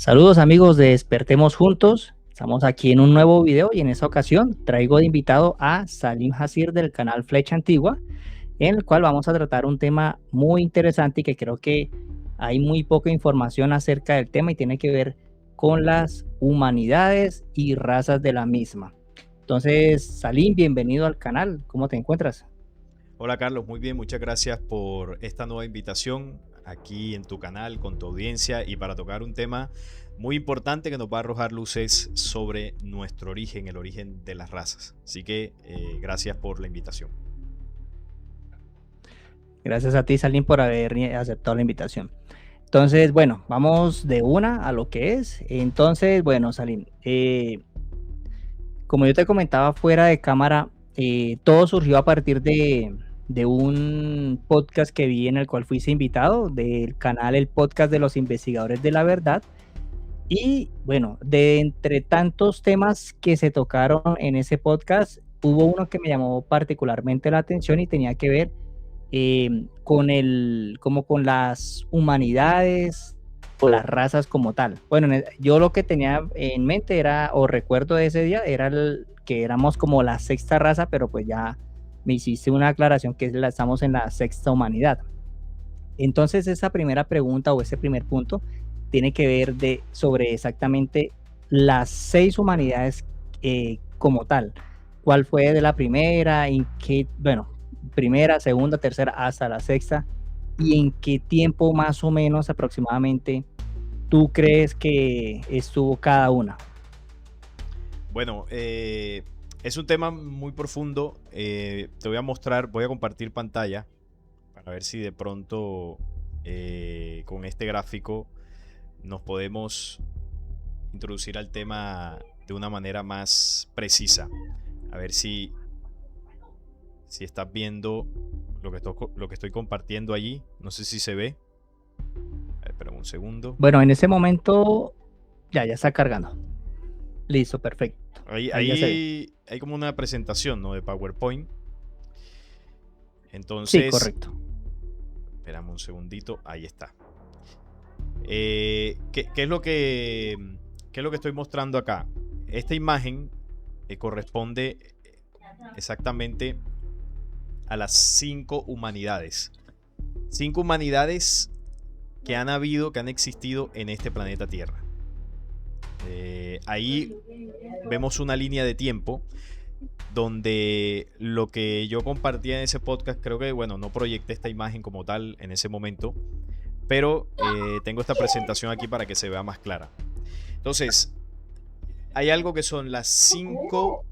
Saludos amigos de Despertemos Juntos, estamos aquí en un nuevo video y en esta ocasión traigo de invitado a Salim Hasir del canal Flecha Antigua, en el cual vamos a tratar un tema muy interesante y que creo que hay muy poca información acerca del tema y tiene que ver con las humanidades y razas de la misma. Entonces, Salim, bienvenido al canal, ¿cómo te encuentras? Hola Carlos, muy bien, muchas gracias por esta nueva invitación aquí en tu canal con tu audiencia y para tocar un tema muy importante que nos va a arrojar luces sobre nuestro origen, el origen de las razas. Así que gracias por la invitación. Gracias a ti, Salim, por haber aceptado la invitación. Entonces, bueno, vamos de una a lo que es. Entonces, bueno, Salim, como yo te comentaba fuera de cámara, todo surgió a partir de un podcast que vi en el cual fuiste invitado, del canal El Podcast de los Investigadores de la Verdad. Y bueno, de entre tantos temas que se tocaron en ese podcast, hubo uno que me llamó particularmente la atención y tenía que ver como con las humanidades o las razas como tal. Bueno, yo lo que tenía en mente era, o recuerdo de ese día, era que éramos como la sexta raza, pero pues ya me hiciste una aclaración que estamos en la sexta humanidad. Entonces esa primera pregunta o ese primer punto tiene que ver sobre exactamente las 6 humanidades como tal. ¿Cuál fue de la primera? ¿En qué, bueno, primera, segunda, tercera, hasta la sexta? ¿Y en qué tiempo más o menos aproximadamente tú crees que estuvo cada una? Bueno, es un tema muy profundo. Te voy a mostrar, voy a compartir pantalla para ver si de pronto con este gráfico nos podemos introducir al tema de una manera más precisa. A ver si estás viendo lo que estoy compartiendo allí. No sé si se ve. A ver, espera un segundo. Bueno, en ese momento ya está cargando. Listo, perfecto. Ahí ya se ve. hay como una presentación, ¿no? De PowerPoint. Sí, Entonces, correcto. espérame un segundito. Ahí está. ¿Qué es lo que estoy mostrando acá? Esta imagen corresponde exactamente a las 5 humanidades. 5 humanidades que han existido en este planeta Tierra. Ahí vemos una línea de tiempo donde lo que yo compartía en ese podcast, creo que, bueno, no proyecté esta imagen como tal en ese momento, pero tengo esta presentación aquí para que se vea más clara. Entonces, hay algo que son las 5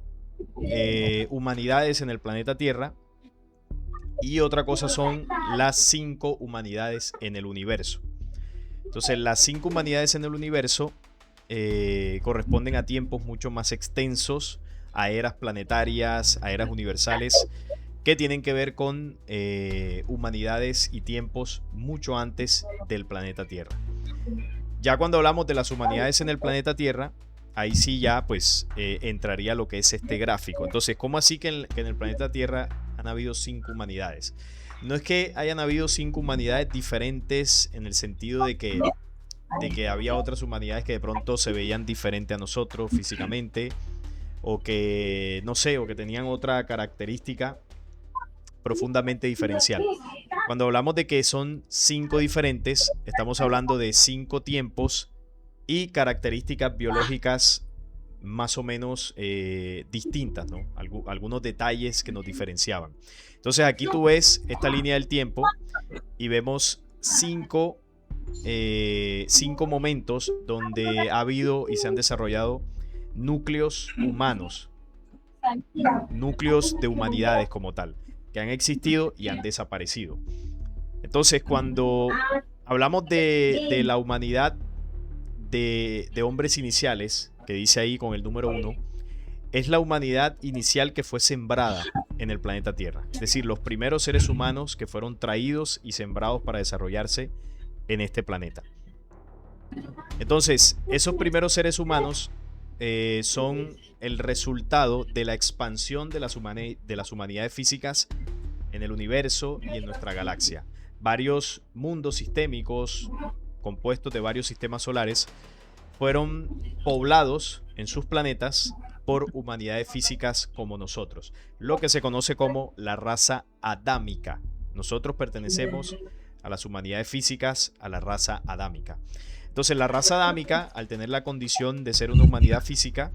humanidades en el planeta Tierra y otra cosa son las 5 humanidades en el universo. Entonces, las 5 humanidades en el universo corresponden a tiempos mucho más extensos, a eras planetarias, a eras universales, que tienen que ver con humanidades y tiempos mucho antes del planeta Tierra. Ya cuando hablamos de las humanidades en el planeta Tierra, ahí sí ya pues entraría lo que es este gráfico. Entonces, ¿cómo así que en el planeta Tierra han habido 5 humanidades? No es que hayan habido 5 humanidades diferentes en el sentido de que había otras humanidades que de pronto se veían diferente a nosotros físicamente, o que, no sé, o que tenían otra característica profundamente diferencial. Cuando hablamos de que son 5 diferentes, estamos hablando de 5 tiempos y características biológicas más o menos distintas, ¿no? Algunos detalles que nos diferenciaban. Entonces aquí tú ves esta línea del tiempo y vemos 5 momentos donde ha habido y se han desarrollado núcleos humanos, núcleos de humanidades como tal, que han existido y han desaparecido. Entonces, cuando hablamos de la humanidad de hombres iniciales, que dice ahí con el número 1, es la humanidad inicial que fue sembrada en el planeta Tierra. Es decir, los primeros seres humanos que fueron traídos y sembrados para desarrollarse en este planeta. Entonces, esos primeros seres humanos son el resultado de la expansión de las humanidades físicas en el universo y en nuestra galaxia. Varios mundos sistémicos compuestos de varios sistemas solares fueron poblados en sus planetas por humanidades físicas como nosotros, lo que se conoce como la raza adámica. Nosotros pertenecemos a las humanidades físicas, a la raza adámica. Entonces, la raza adámica, al tener la condición de ser una humanidad física,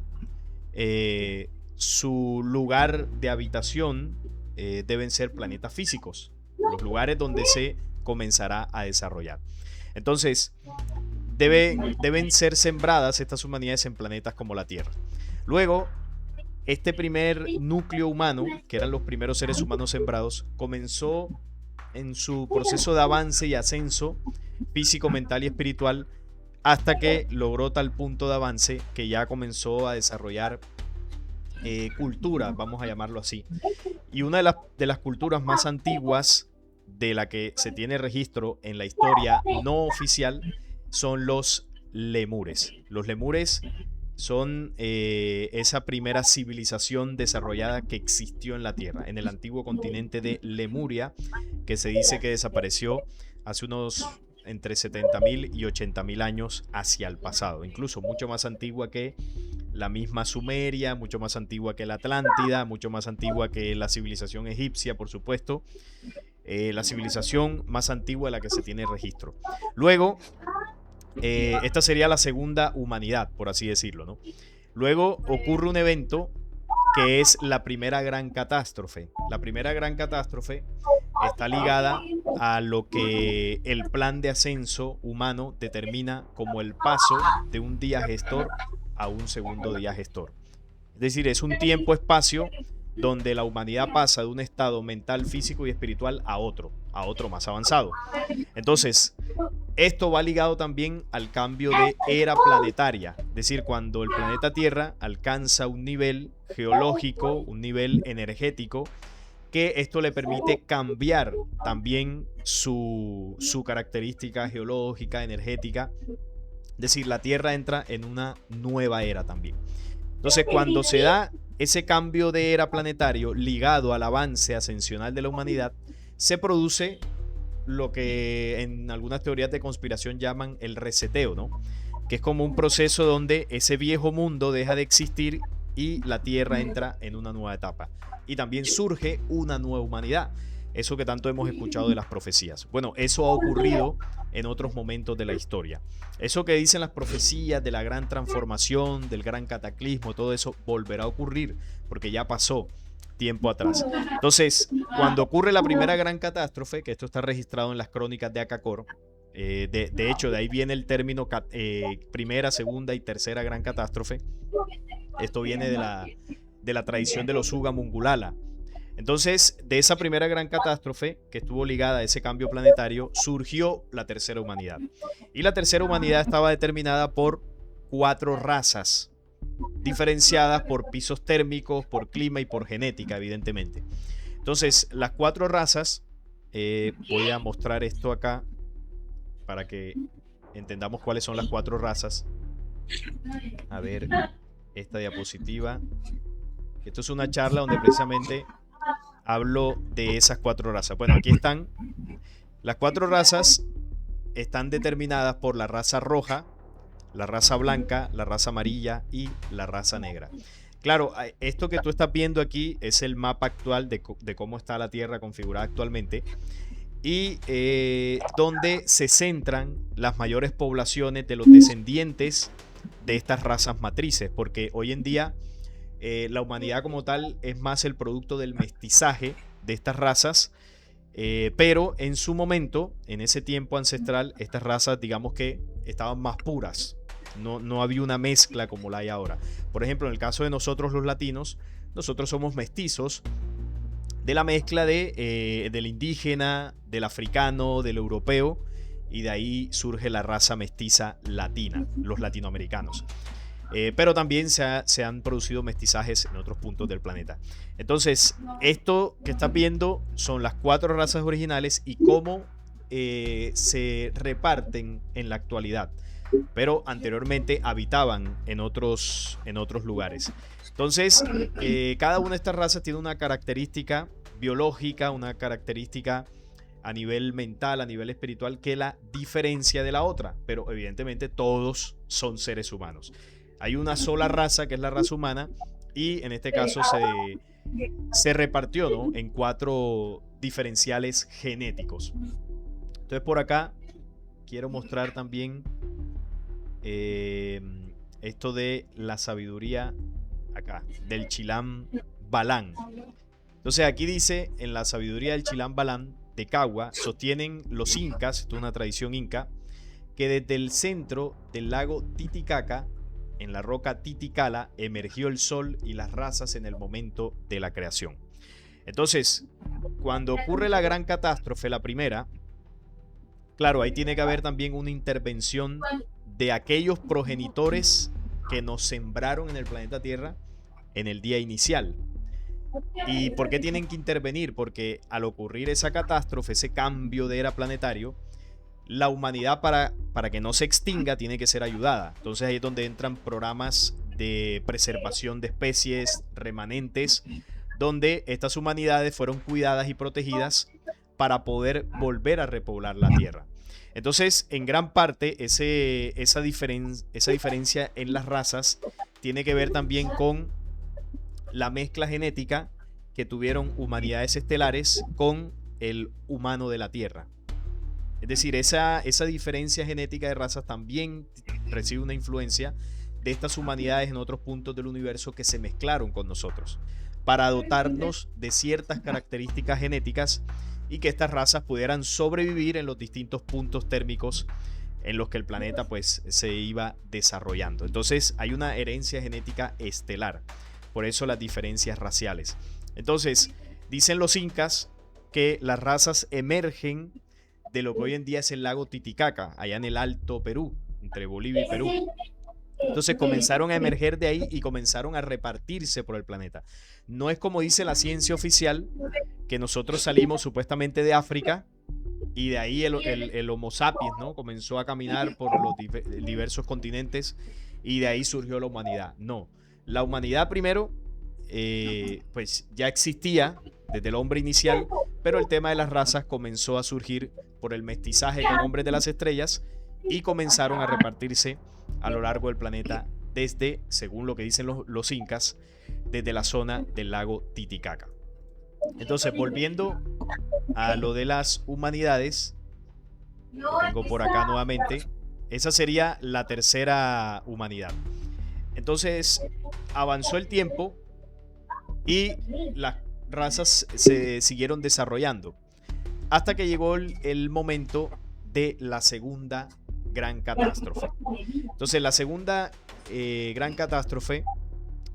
su lugar de habitación deben ser planetas físicos, los lugares donde se comenzará a desarrollar. Entonces, deben ser sembradas estas humanidades en planetas como la Tierra. Luego, este primer núcleo humano, que eran los primeros seres humanos sembrados, comenzó en su proceso de avance y ascenso físico, mental y espiritual, hasta que logró tal punto de avance que ya comenzó a desarrollar cultura, vamos a llamarlo así. Y una de las culturas más antiguas de la que se tiene registro en la historia no oficial son los lemures. Los lemures son esa primera civilización desarrollada que existió en la Tierra, en el antiguo continente de Lemuria, que se dice que desapareció hace unos entre 70.000 y 80.000 años hacia el pasado, incluso mucho más antigua que la misma Sumeria, mucho más antigua que la Atlántida, mucho más antigua que la civilización egipcia, por supuesto, la civilización más antigua de la que se tiene registro. Luego, esta sería la segunda humanidad, por así decirlo, ¿no? Luego ocurre un evento que es la primera gran catástrofe. La primera gran catástrofe está ligada a lo que el plan de ascenso humano determina como el paso de un día gestor a un segundo día gestor. Es decir, es un tiempo-espacio donde la humanidad pasa de un estado mental, físico y espiritual a otro más avanzado. Entonces, esto va ligado también al cambio de era planetaria, es decir, cuando el planeta Tierra alcanza un nivel geológico, un nivel energético, que esto le permite cambiar también su característica geológica, energética. Es decir, la Tierra entra en una nueva era también. Entonces, cuando se da ese cambio de era planetario ligado al avance ascensional de la humanidad, se produce lo que en algunas teorías de conspiración llaman el reseteo, ¿no? Que es como un proceso donde ese viejo mundo deja de existir y la Tierra entra en una nueva etapa. Y también surge una nueva humanidad. Eso que tanto hemos escuchado de las profecías. Bueno, eso ha ocurrido en otros momentos de la historia. Eso que dicen las profecías de la gran transformación, del gran cataclismo, todo eso volverá a ocurrir porque ya pasó tiempo atrás. Entonces, cuando ocurre la primera gran catástrofe, que esto está registrado en las crónicas de Akakor, de hecho, de ahí viene el término primera, segunda y tercera gran catástrofe. Esto viene de la tradición de los Uga Mungulala. Entonces, de esa primera gran catástrofe que estuvo ligada a ese cambio planetario, surgió la tercera humanidad. Y la tercera humanidad estaba determinada por 4 razas, diferenciadas por pisos térmicos, por clima y por genética, evidentemente. Entonces, las 4 razas, voy a mostrar esto acá para que entendamos cuáles son las 4 razas. A ver, esta diapositiva. Esto es una charla donde precisamente hablo de esas 4 razas. Bueno, aquí están. Las 4 razas están determinadas por la raza roja, la raza blanca, la raza amarilla y la raza negra. Claro, esto que tú estás viendo aquí es el mapa actual de cómo está la Tierra configurada actualmente y donde se centran las mayores poblaciones de los descendientes de estas razas matrices, porque hoy en día la humanidad como tal es más el producto del mestizaje de estas razas, pero en su momento, en ese tiempo ancestral, estas razas digamos que estaban más puras, no había una mezcla como la hay ahora. Por ejemplo, en el caso de nosotros los latinos, nosotros somos mestizos de la mezcla del indígena, del africano, del europeo, y de ahí surge la raza mestiza latina, los latinoamericanos. Pero también se han producido mestizajes en otros puntos del planeta. Entonces, esto que estás viendo son las 4 razas originales y cómo se reparten en la actualidad. Pero anteriormente habitaban en otros lugares. Entonces, cada una de estas razas tiene una característica biológica, una característica a nivel mental, a nivel espiritual, que la diferencia de la otra. Pero evidentemente todos son seres humanos. Hay una sola raza, que es la raza humana, y en este caso se repartió, ¿no?, en 4 diferenciales genéticos. Entonces por acá quiero mostrar también esto de la sabiduría acá, del Chilam Balán. Entonces aquí dice, en la sabiduría del Chilam Balán de Cagua, sostienen los incas, esto es una tradición inca, que desde el centro del lago Titicaca, en la roca Titicala, emergió el sol y las razas en el momento de la creación. Entonces, cuando ocurre la gran catástrofe, la primera, claro, ahí tiene que haber también una intervención de aquellos progenitores que nos sembraron en el planeta Tierra en el día inicial. ¿Y por qué tienen que intervenir? Porque al ocurrir esa catástrofe, ese cambio de era planetario, la humanidad para que no se extinga tiene que ser ayudada. Entonces ahí es donde entran programas de preservación de especies remanentes, donde estas humanidades fueron cuidadas y protegidas para poder volver a repoblar la Tierra. Entonces, en gran parte, esa diferencia en las razas tiene que ver también con la mezcla genética que tuvieron humanidades estelares con el humano de la Tierra. Es decir, esa diferencia genética de razas también recibe una influencia de estas humanidades en otros puntos del universo que se mezclaron con nosotros para dotarnos de ciertas características genéticas y que estas razas pudieran sobrevivir en los distintos puntos térmicos en los que el planeta pues se iba desarrollando. Entonces hay una herencia genética estelar, por eso las diferencias raciales. Entonces dicen los incas que las razas emergen de lo que hoy en día es el lago Titicaca, allá en el Alto Perú, entre Bolivia y Perú. Entonces comenzaron a emerger de ahí y comenzaron a repartirse por el planeta. No es como dice la ciencia oficial, que nosotros salimos supuestamente de África y de ahí el Homo sapiens, ¿no?, comenzó a caminar por los diversos continentes y de ahí surgió la humanidad. No, la humanidad primero pues ya existía desde el hombre inicial, pero el tema de las razas comenzó a surgir por el mestizaje con hombres de las estrellas y comenzaron a repartirse a lo largo del planeta desde, según lo que dicen los incas, desde la zona del lago Titicaca. Entonces, volviendo a lo de las humanidades, tengo por acá nuevamente, esa sería la tercera humanidad. Entonces, avanzó el tiempo y las razas se siguieron desarrollando hasta que llegó el momento de la segunda gran catástrofe. Entonces la segunda gran catástrofe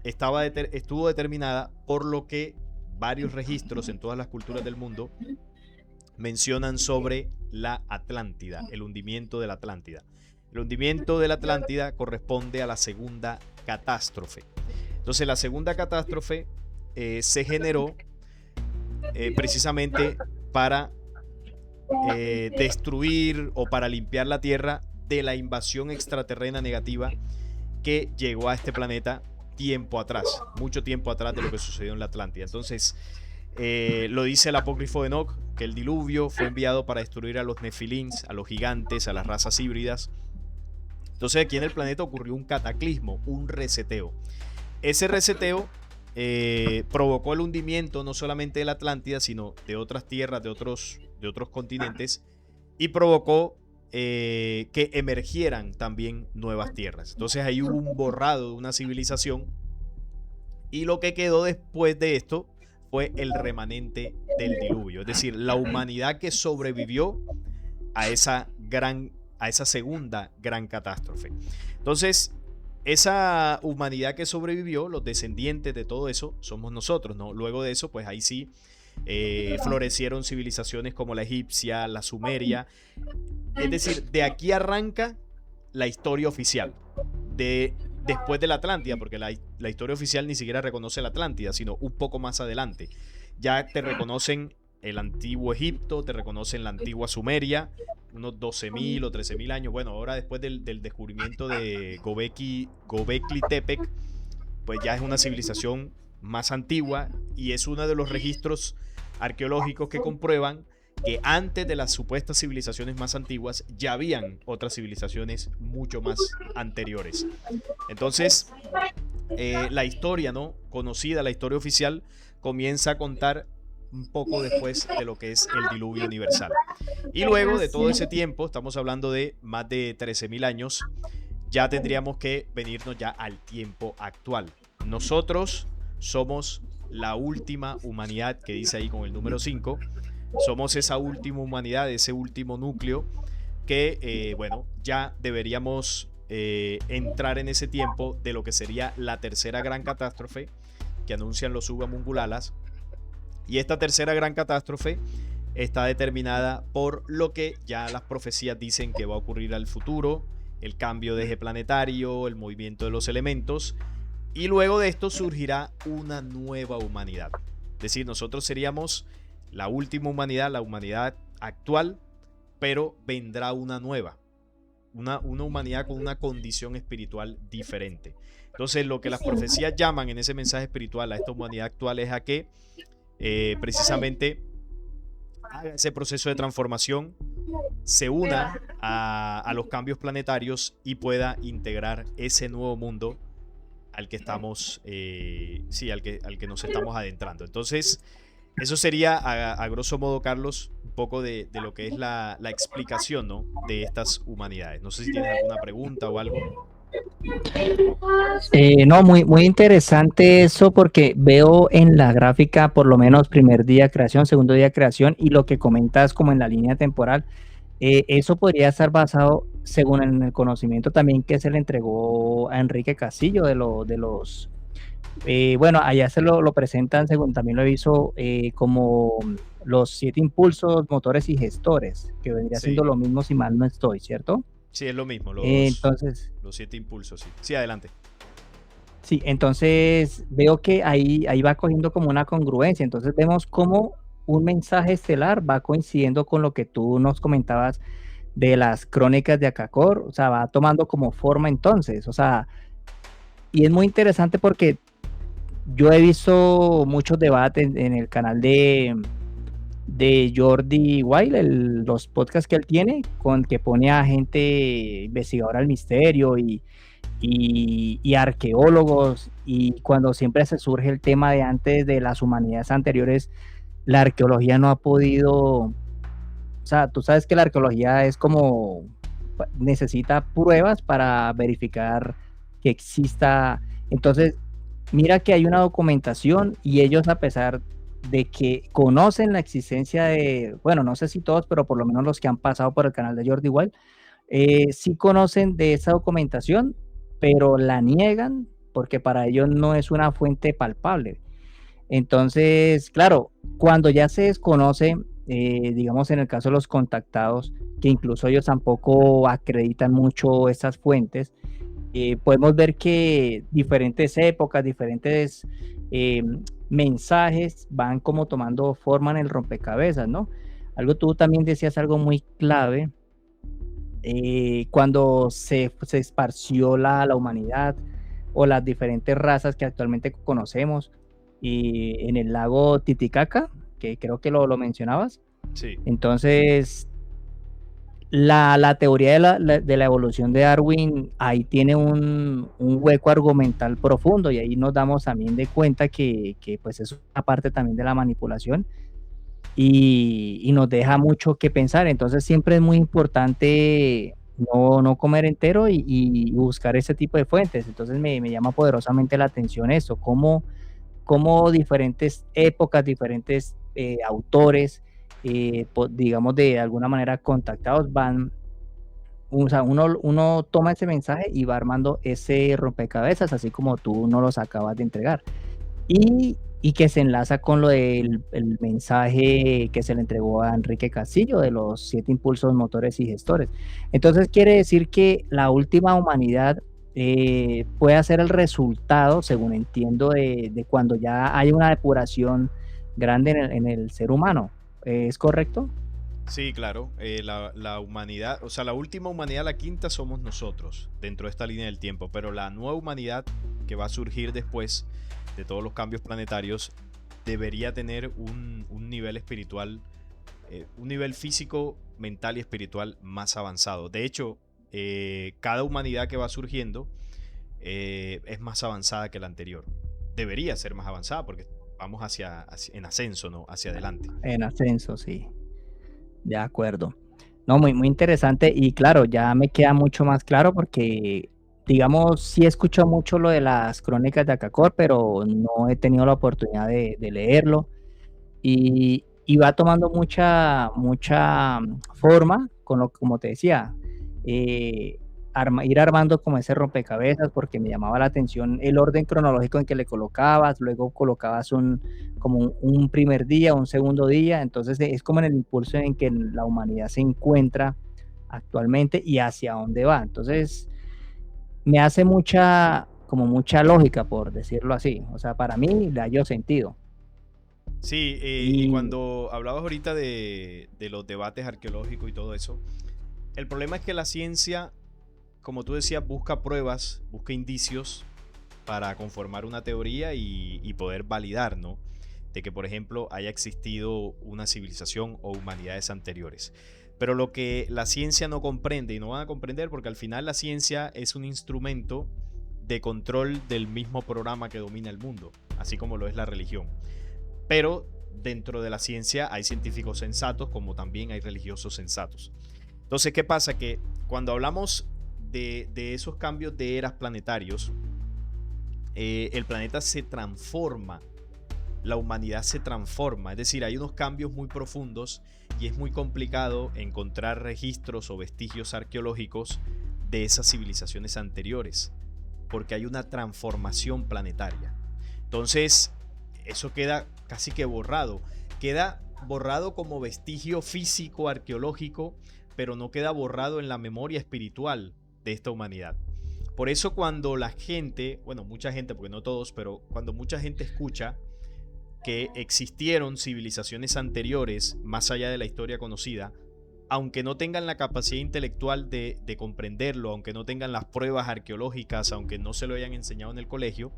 estuvo determinada por lo que varios registros en todas las culturas del mundo mencionan sobre la Atlántida, el hundimiento de la Atlántida. El hundimiento de la Atlántida corresponde a la segunda catástrofe. Entonces la segunda catástrofe se generó precisamente para destruir o para limpiar la Tierra de la invasión extraterrena negativa que llegó a este planeta tiempo atrás, mucho tiempo atrás de lo que sucedió en la Atlántida. Entonces, lo dice el apócrifo de Enoch, que el diluvio fue enviado para destruir a los nefilins, a los gigantes, a las razas híbridas. Entonces aquí en el planeta ocurrió un cataclismo, un reseteo. Ese reseteo provocó el hundimiento no solamente de la Atlántida, sino de otras tierras, de otros continentes, y provocó que emergieran también nuevas tierras. Entonces ahí hubo un borrado de una civilización y lo que quedó después de esto fue el remanente del diluvio, es decir, la humanidad que sobrevivió a esa segunda gran catástrofe. Entonces, esa humanidad que sobrevivió, los descendientes de todo eso, somos nosotros, ¿no? Luego de eso, pues ahí sí florecieron civilizaciones como la egipcia, la sumeria. Es decir, de aquí arranca la historia oficial después de la Atlántida, porque la historia oficial ni siquiera reconoce la Atlántida, sino un poco más adelante. Ya te reconocen el antiguo Egipto, te reconocen la antigua Sumeria, unos 12.000 o 13.000 años. Bueno, ahora después del descubrimiento de Göbekli Tepe, pues ya es una civilización más antigua y es uno de los registros arqueológicos que comprueban que antes de las supuestas civilizaciones más antiguas ya habían otras civilizaciones mucho más anteriores. Entonces, la historia, ¿no?, conocida, la historia oficial, comienza a contar un poco después de lo que es el diluvio universal. Y luego de todo ese tiempo, estamos hablando de más de 13.000 años, ya tendríamos que venirnos ya al tiempo actual. Nosotros somos la última humanidad, que dice ahí con el número 5. Somos esa última humanidad, ese último núcleo que, bueno, ya deberíamos entrar en ese tiempo de lo que sería la tercera gran catástrofe que anuncian los Ugamungulalas. Y esta tercera gran catástrofe está determinada por lo que ya las profecías dicen que va a ocurrir al futuro, el cambio de eje planetario, el movimiento de los elementos, y luego de esto surgirá una nueva humanidad. Es decir, nosotros seríamos la última humanidad, la humanidad actual, pero vendrá una nueva, una humanidad con una condición espiritual diferente. Entonces, lo que las profecías llaman en ese mensaje espiritual a esta humanidad actual es a que precisamente haga ese proceso de transformación, se una a los cambios planetarios y pueda integrar ese nuevo mundo al que estamos, al que nos estamos adentrando. Entonces, eso sería a grosso modo, Carlos, un poco de lo que es la explicación, ¿no?, de estas humanidades. No sé si tienes alguna pregunta o algo. No, muy interesante eso, porque veo en la gráfica por lo menos primer día de creación, segundo día de creación, y lo que comentas como en la línea temporal, eso podría estar basado según en el conocimiento también que se le entregó a Enrique Castillo de los bueno, allá se lo presentan, según también lo he visto, como los 7 impulsos, motores y gestores, que vendría Sí. siendo lo mismo si mal no estoy, ¿cierto? Sí, es lo mismo, Entonces, los 7 impulsos, sí. Sí, adelante. sí, entonces veo que ahí va cogiendo como una congruencia. Entonces vemos cómo un mensaje estelar va coincidiendo con lo que tú nos comentabas de las crónicas de Akakor, o sea, va tomando como forma entonces, o sea, y es muy interesante porque yo he visto muchos debates en el canal de Jordi Wild, los podcasts que él tiene, con que pone a gente investigadora del misterio y arqueólogos, y cuando siempre se surge el tema de antes de las humanidades anteriores, la arqueología no ha podido, o sea, tú sabes que la arqueología es como, necesita pruebas para verificar que exista. Entonces, mira que hay una documentación y ellos, a pesar de que conocen la existencia de, bueno, no sé si todos, pero por lo menos los que han pasado por el canal de Jordi Wild, sí conocen de esa documentación, pero la niegan porque para ellos no es una fuente palpable. Entonces, claro, cuando ya se desconoce, digamos en el caso de los contactados, que incluso ellos tampoco acreditan mucho estas fuentes, podemos ver que diferentes épocas, diferentes mensajes van como tomando forma en el rompecabezas, ¿no? Algo, tú también decías algo muy clave, cuando se esparció la humanidad o las diferentes razas que actualmente conocemos, y en el lago Titicaca, que creo que lo mencionabas. Sí. Entonces, la teoría de la evolución de Darwin ahí tiene un hueco argumental profundo, y ahí nos damos también de cuenta que pues es una parte también de la manipulación, y nos deja mucho que pensar. Entonces siempre es muy importante no comer entero y buscar ese tipo de fuentes. Entonces me llama poderosamente la atención esto, cómo diferentes épocas, diferentes autores, digamos de alguna manera contactados, van, o sea, uno toma ese mensaje y va armando ese rompecabezas, así como tú nos los acabas de entregar. Y que se enlaza con lo del el mensaje que se le entregó a Enrique Castillo de los 7 impulsos, motores y gestores. Entonces quiere decir que la última humanidad puede ser el resultado, según entiendo, de cuando ya hay una depuración grande en el ser humano. ¿Es correcto? Sí, claro. La humanidad, o sea, la última humanidad, la quinta, somos nosotros dentro de esta línea del tiempo. Pero la nueva humanidad que va a surgir después de todos los cambios planetarios debería tener un nivel espiritual un nivel físico, mental y espiritual más avanzado. De hecho, cada humanidad que va surgiendo es más avanzada que la anterior. Debería ser más avanzada porque vamos en ascenso, ¿no? Hacia adelante. En ascenso, sí. De acuerdo. No, muy, muy interesante y claro, ya me queda mucho más claro porque, digamos, sí he escuchado mucho lo de las crónicas de Akakor, pero no he tenido la oportunidad de leerlo y va tomando mucha forma, con lo como te decía, ir armando como ese rompecabezas porque me llamaba la atención el orden cronológico en que le colocabas, luego colocabas como un primer día, un segundo día, entonces es como en el impulso en que la humanidad se encuentra actualmente y hacia dónde va. Entonces me hace como mucha lógica, por decirlo así. O sea, para mí le hallo sentido. Sí, y Y cuando hablabas ahorita de los debates arqueológicos y todo eso, el problema es que la ciencia, como tú decías, busca pruebas, busca indicios para conformar una teoría y poder validar, ¿no? De que, por ejemplo, haya existido una civilización o humanidades anteriores. Pero lo que la ciencia no comprende, y no van a comprender porque al final la ciencia es un instrumento de control del mismo programa que domina el mundo, así como lo es la religión. Pero dentro de la ciencia hay científicos sensatos como también hay religiosos sensatos. Entonces, ¿qué pasa? Que cuando hablamos de esos cambios de eras planetarios, el planeta se transforma, la humanidad se transforma, es decir, hay unos cambios muy profundos y es muy complicado encontrar registros o vestigios arqueológicos de esas civilizaciones anteriores, porque hay una transformación planetaria. Entonces, eso queda casi que borrado, queda borrado como vestigio físico arqueológico, pero no queda borrado en la memoria espiritual de esta humanidad. Por eso cuando la gente, bueno, mucha gente, porque no todos, pero cuando mucha gente escucha que existieron civilizaciones anteriores más allá de la historia conocida, aunque no tengan la capacidad intelectual de comprenderlo, aunque no tengan las pruebas arqueológicas, aunque no se lo hayan enseñado en el colegio,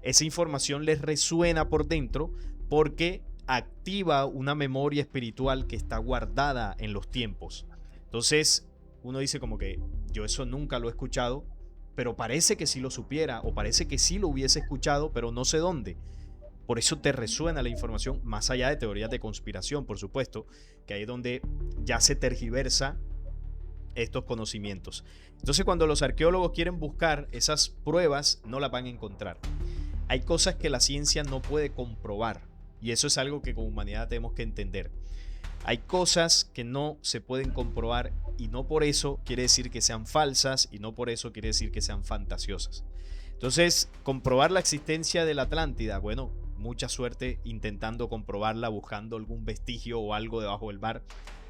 esa información les resuena por dentro porque activa una memoria espiritual que está guardada en los tiempos. Entonces uno dice como que yo eso nunca lo he escuchado, pero parece que sí lo supiera o parece que sí lo hubiese escuchado, pero no sé dónde. Por eso te resuena la información, más allá de teorías de conspiración, por supuesto, que ahí es donde ya se tergiversa estos conocimientos. Entonces, cuando los arqueólogos quieren buscar esas pruebas, no las van a encontrar. Hay cosas que la ciencia no puede comprobar, y eso es algo que como humanidad tenemos que entender. Hay cosas que no se pueden comprobar y no por eso quiere decir que sean falsas y no por eso quiere decir que sean fantasiosas. Entonces, comprobar la existencia de la Atlántida, bueno, mucha suerte intentando comprobarla, buscando algún vestigio o algo debajo del mar.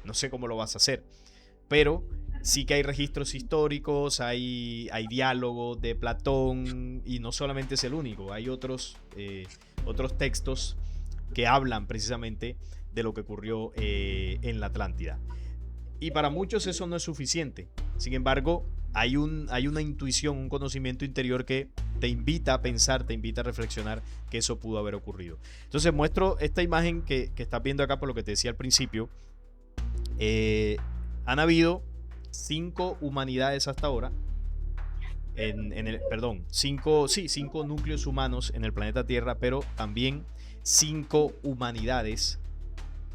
No sé cómo lo vas a hacer, pero sí que hay registros históricos, hay diálogos de Platón y no solamente es el único, hay otros textos que hablan precisamente de lo que ocurrió en la Atlántida. Y para muchos eso no es suficiente. Sin embargo, hay una intuición, un conocimiento interior que te invita a pensar, te invita a reflexionar que eso pudo haber ocurrido. Entonces muestro esta imagen que estás viendo acá por lo que te decía al principio. Han habido 5 humanidades hasta ahora. Cinco núcleos humanos en el planeta Tierra, pero también 5 humanidades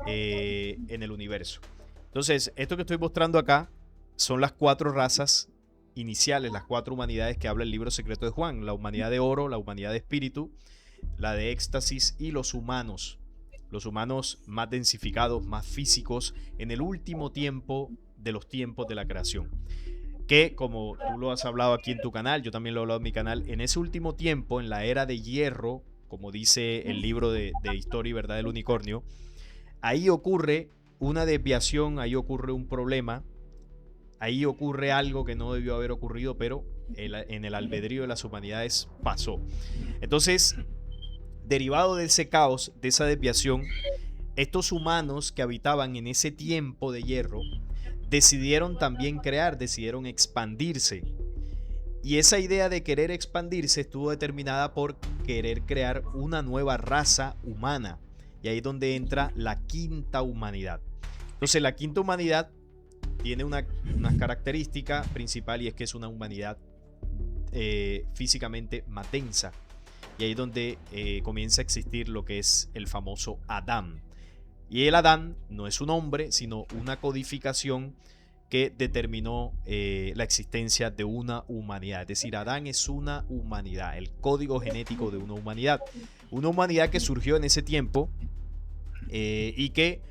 en el universo. Entonces, esto que estoy mostrando acá son las 4 razas iniciales, las 4 humanidades que habla el libro secreto de Juan: la humanidad de oro, la humanidad de espíritu, la de éxtasis y los humanos más densificados, más físicos, en el último tiempo de los tiempos de la creación. Que como tú lo has hablado aquí en tu canal, yo también lo he hablado en mi canal, en ese último tiempo, en la era de hierro, como dice el libro de Historia y Verdad del Unicornio, ahí ocurre una desviación, ahí ocurre un problema, ahí ocurre algo que no debió haber ocurrido, pero en el albedrío de las humanidades pasó. Entonces, derivado de ese caos, de esa desviación, estos humanos que habitaban en ese tiempo de hierro decidieron también decidieron expandirse. Y esa idea de querer expandirse estuvo determinada por querer crear una nueva raza humana. Y ahí es donde entra la quinta humanidad. Entonces la quinta humanidad tiene una característica principal, y es que es una humanidad físicamente más densa. Y ahí es donde comienza a existir lo que es el famoso Adán. Y el Adán no es un hombre, sino una codificación que determinó la existencia de una humanidad. Es decir, Adán es una humanidad, el código genético de una humanidad. Una humanidad que surgió en ese tiempo y que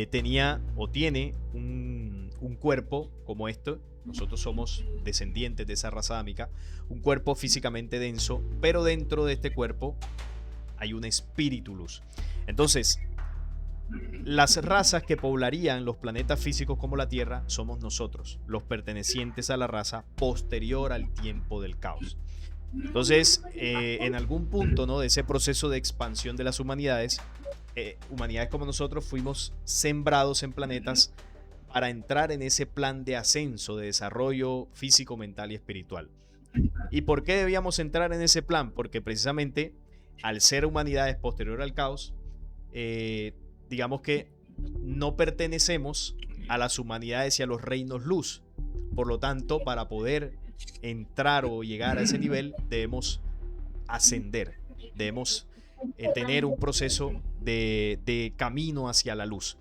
tenía o tiene un cuerpo como esto. Nosotros somos descendientes de esa raza adámica, un cuerpo físicamente denso, pero dentro de este cuerpo hay un espíritu luz. Entonces, las razas que poblarían los planetas físicos como la Tierra somos nosotros, los pertenecientes a la raza posterior al tiempo del caos. Entonces, en algún punto, ¿no?, de ese proceso de expansión de las humanidades, humanidades como nosotros fuimos sembrados en planetas para entrar en ese plan de ascenso, de desarrollo físico, mental y espiritual. ¿Y por qué debíamos entrar en ese plan? Porque precisamente al ser humanidades posterior al caos, digamos que no pertenecemos a las humanidades y a los reinos luz. Por lo tanto, para poder entrar o llegar a ese nivel, debemos ascender, debemos tener un proceso de camino hacia la luz.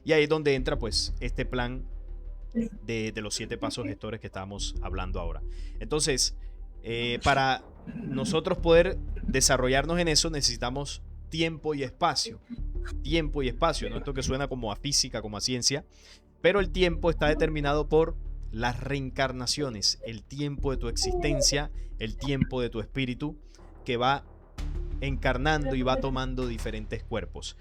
Y ahí es donde entra pues este plan de los 7 pasos gestores que estábamos hablando ahora. Entonces, para nosotros poder desarrollarnos en eso necesitamos tiempo y espacio. Tiempo y espacio, ¿no? Esto que suena como a física, como a ciencia, pero el tiempo está determinado por las reencarnaciones, el tiempo de tu existencia, el tiempo de tu espíritu que va encarnando y va tomando diferentes cuerpos.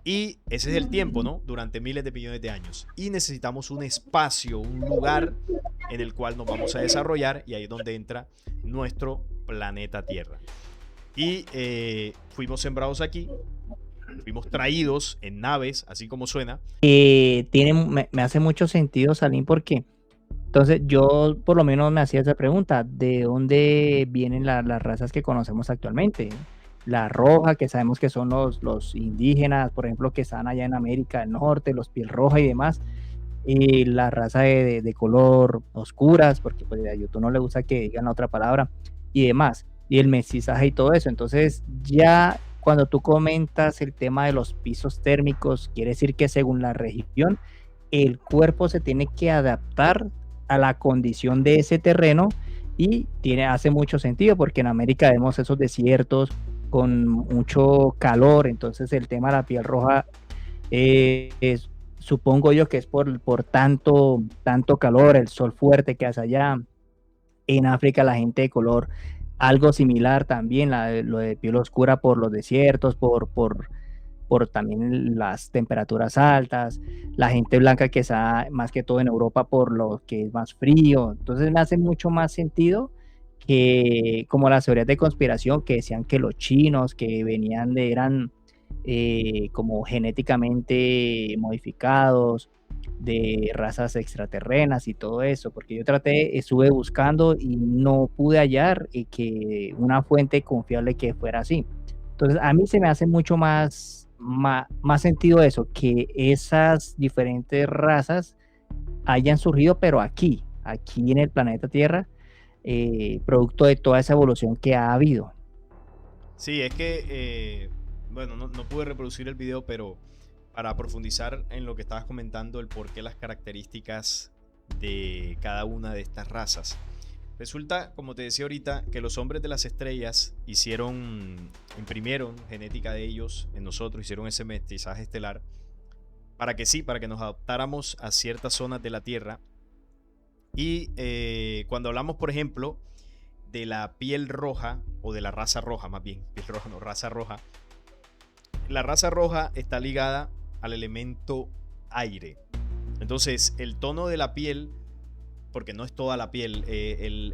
Y ese es el tiempo, ¿no? Durante miles de millones de años. Y necesitamos un espacio, un lugar en el cual nos vamos a desarrollar, y ahí es donde entra nuestro planeta Tierra. Y fuimos sembrados aquí, fuimos traídos en naves, así como suena. Me hace mucho sentido, Salim, porque entonces yo por lo menos me hacía esa pregunta: ¿de dónde vienen las razas que conocemos actualmente? La roja, que sabemos que son los indígenas, por ejemplo, que están allá en América del Norte, los piel roja y demás. Y la raza de color oscuras, porque pues a YouTube no le gusta que digan la otra palabra, y demás, y el mestizaje y todo eso. Entonces ya cuando tú comentas el tema de los pisos térmicos, quiere decir que según la región, el cuerpo se tiene que adaptar a la condición de ese terreno, y hace mucho sentido, porque en América vemos esos desiertos con mucho calor. Entonces el tema de la piel roja supongo yo que es por tanto calor, el sol fuerte que hace allá. En África la gente de color algo similar también, lo de piel oscura por los desiertos, por también las temperaturas altas. La gente blanca que está más que todo en Europa por lo que es más frío. Entonces me hace mucho más sentido que como las teorías de conspiración que decían que los chinos que eran como genéticamente modificados, de razas extraterrenas y todo eso, porque yo estuve buscando y no pude hallar que una fuente confiable que fuera así. Entonces a mí se me hace mucho más sentido eso, que esas diferentes razas hayan surgido, pero aquí en el planeta Tierra, producto de toda esa evolución que ha habido. Sí, es que, bueno, no pude reproducir el video, pero para profundizar en lo que estabas comentando, el por qué las características de cada una de estas razas. Resulta, como te decía ahorita, que los hombres de las estrellas imprimieron genética de ellos en nosotros, hicieron ese mestizaje estelar para que nos adaptáramos a ciertas zonas de la Tierra. Y cuando hablamos, por ejemplo, de la piel roja, o de la raza roja, más bien, piel roja no, raza roja. La raza roja está ligada al elemento aire. Entonces, el tono de la piel, porque no es toda la piel,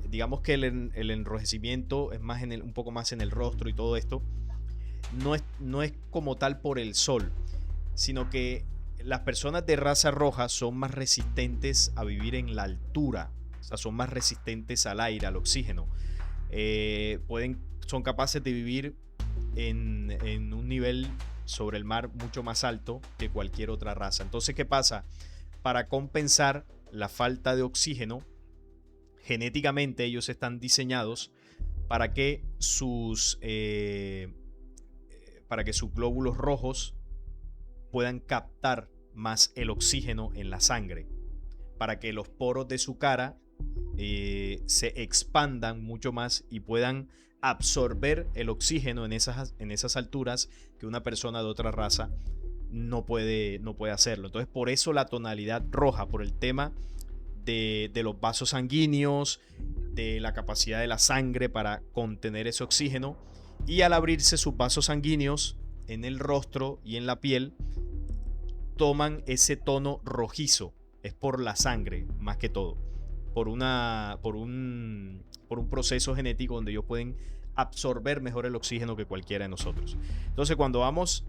digamos que el enrojecimiento es más un poco más en el rostro y todo esto, no es como tal por el sol, sino que las personas de raza roja son más resistentes a vivir en la altura, o sea, son más resistentes al aire, al oxígeno. Son capaces de vivir en un nivel sobre el mar mucho más alto que cualquier otra raza. Entonces, ¿qué pasa? Para compensar la falta de oxígeno, genéticamente ellos están diseñados para que para que sus glóbulos rojos puedan captar más el oxígeno en la sangre, para que los poros de su cara se expandan mucho más y puedan absorber el oxígeno en esas alturas que una persona de otra raza no puede hacerlo. Entonces, por eso la tonalidad roja, por el tema de los vasos sanguíneos, de la capacidad de la sangre para contener ese oxígeno, y al abrirse sus vasos sanguíneos en el rostro y en la piel, toman ese tono rojizo. Es por la sangre, más que todo, por un proceso genético donde ellos pueden absorber mejor el oxígeno que cualquiera de nosotros. Entonces, cuando vamos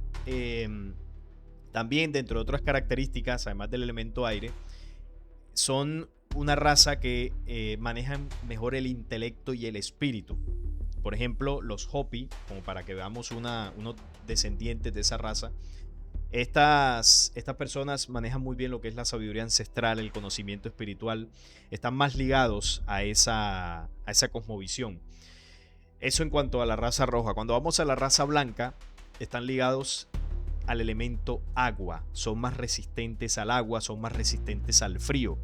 también, dentro de otras características, además del elemento aire, son una raza que manejan mejor el intelecto y el espíritu. Por ejemplo, los Hopi, como para que veamos unos descendientes de esa raza, estas personas manejan muy bien lo que es la sabiduría ancestral, el conocimiento espiritual, están más ligados a esa cosmovisión. Eso en cuanto a la raza roja. Cuando vamos a la raza blanca, están ligados al elemento agua, son más resistentes al agua, son más resistentes al frío.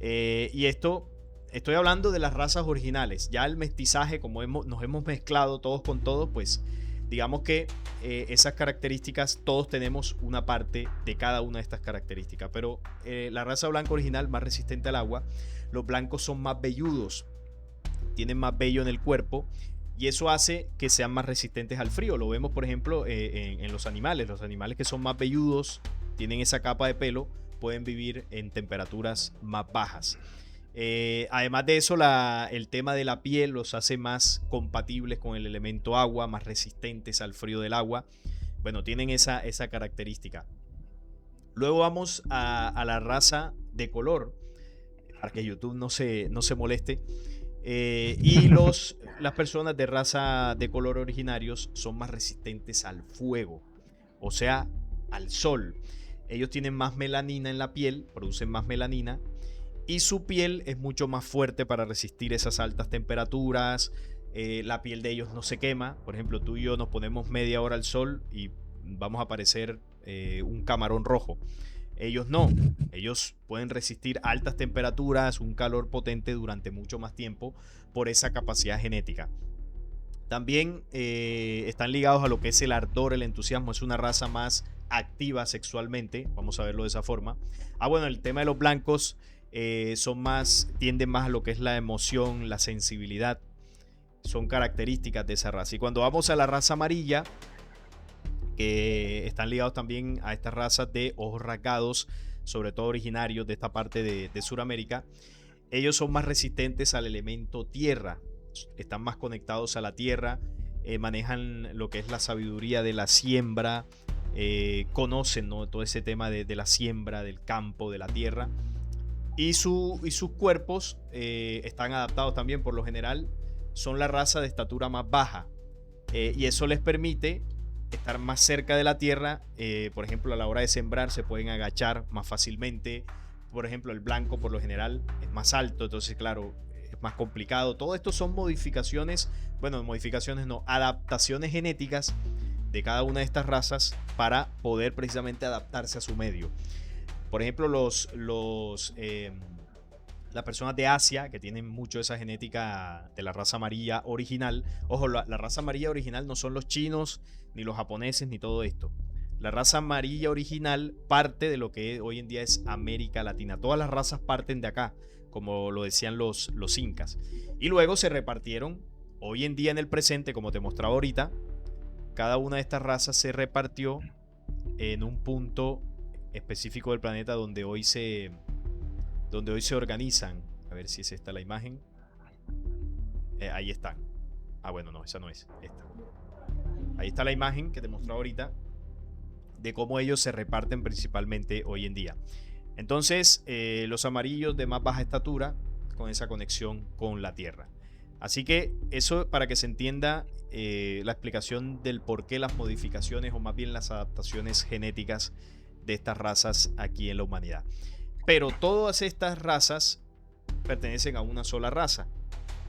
Y esto, estoy hablando de las razas originales. Ya el mestizaje, como nos hemos mezclado todos con todos, pues digamos que esas características, todos tenemos una parte de cada una de estas características. Pero la raza blanca original, más resistente al agua. Los blancos son más velludos, tienen más vello en el cuerpo, y eso hace que sean más resistentes al frío. Lo vemos, por ejemplo, en los animales. Los animales que son más velludos, tienen esa capa de pelo, pueden vivir en temperaturas más bajas. Además de eso, el tema de la piel los hace más compatibles con el elemento agua, más resistentes al frío del agua. Bueno, tienen esa característica. Luego vamos a la raza de color, para que YouTube no se moleste. Y las personas de raza de color originarios son más resistentes al fuego, o sea, al sol. Ellos tienen más melanina en la piel, producen más melanina, y su piel es mucho más fuerte para resistir esas altas temperaturas. La piel de ellos no se quema. Por ejemplo, tú y yo nos ponemos media hora al sol y vamos a parecer un camarón rojo. Ellos no, ellos pueden resistir altas temperaturas, un calor potente durante mucho más tiempo por esa capacidad genética. También están ligados a lo que es el ardor, el entusiasmo. Es una raza más activa sexualmente, vamos a verlo de esa forma. Bueno, el tema de los blancos tienden más a lo que es la emoción, la sensibilidad. Son características de esa raza. Y cuando vamos a la raza amarilla, que están ligados también a estas razas de ojos rasgados, sobre todo originarios de esta parte de Sudamérica, ellos son más resistentes al elemento tierra, están más conectados a la tierra, manejan lo que es la sabiduría de la siembra, conocen, ¿no?, todo ese tema de la siembra, del campo, de la tierra, y sus cuerpos están adaptados también. Por lo general son la raza de estatura más baja, y eso les permite estar más cerca de la tierra. Por ejemplo, a la hora de sembrar se pueden agachar más fácilmente. Por ejemplo, el blanco por lo general es más alto, entonces claro, es más complicado. Todo esto son adaptaciones genéticas de cada una de estas razas para poder precisamente adaptarse a su medio. Por ejemplo, las personas de Asia, que tienen mucho esa genética de la raza amarilla original. Ojo, la raza amarilla original no son los chinos, ni los japoneses, ni todo esto. La raza amarilla original parte de lo que hoy en día es América Latina. Todas las razas parten de acá, como lo decían los incas. Y luego se repartieron. Hoy en día, en el presente, como te mostraba ahorita, cada una de estas razas se repartió en un punto específico del planeta donde hoy se organizan. A ver si es esta la imagen. Ahí están. Bueno, no, esa no es. Esta. Ahí está la imagen que te mostré ahorita de cómo ellos se reparten principalmente hoy en día. Entonces, los amarillos de más baja estatura, con esa conexión con la tierra. Así que eso, para que se entienda la explicación del por qué las modificaciones o más bien las adaptaciones genéticas de estas razas aquí en la humanidad. Pero todas estas razas pertenecen a una sola raza,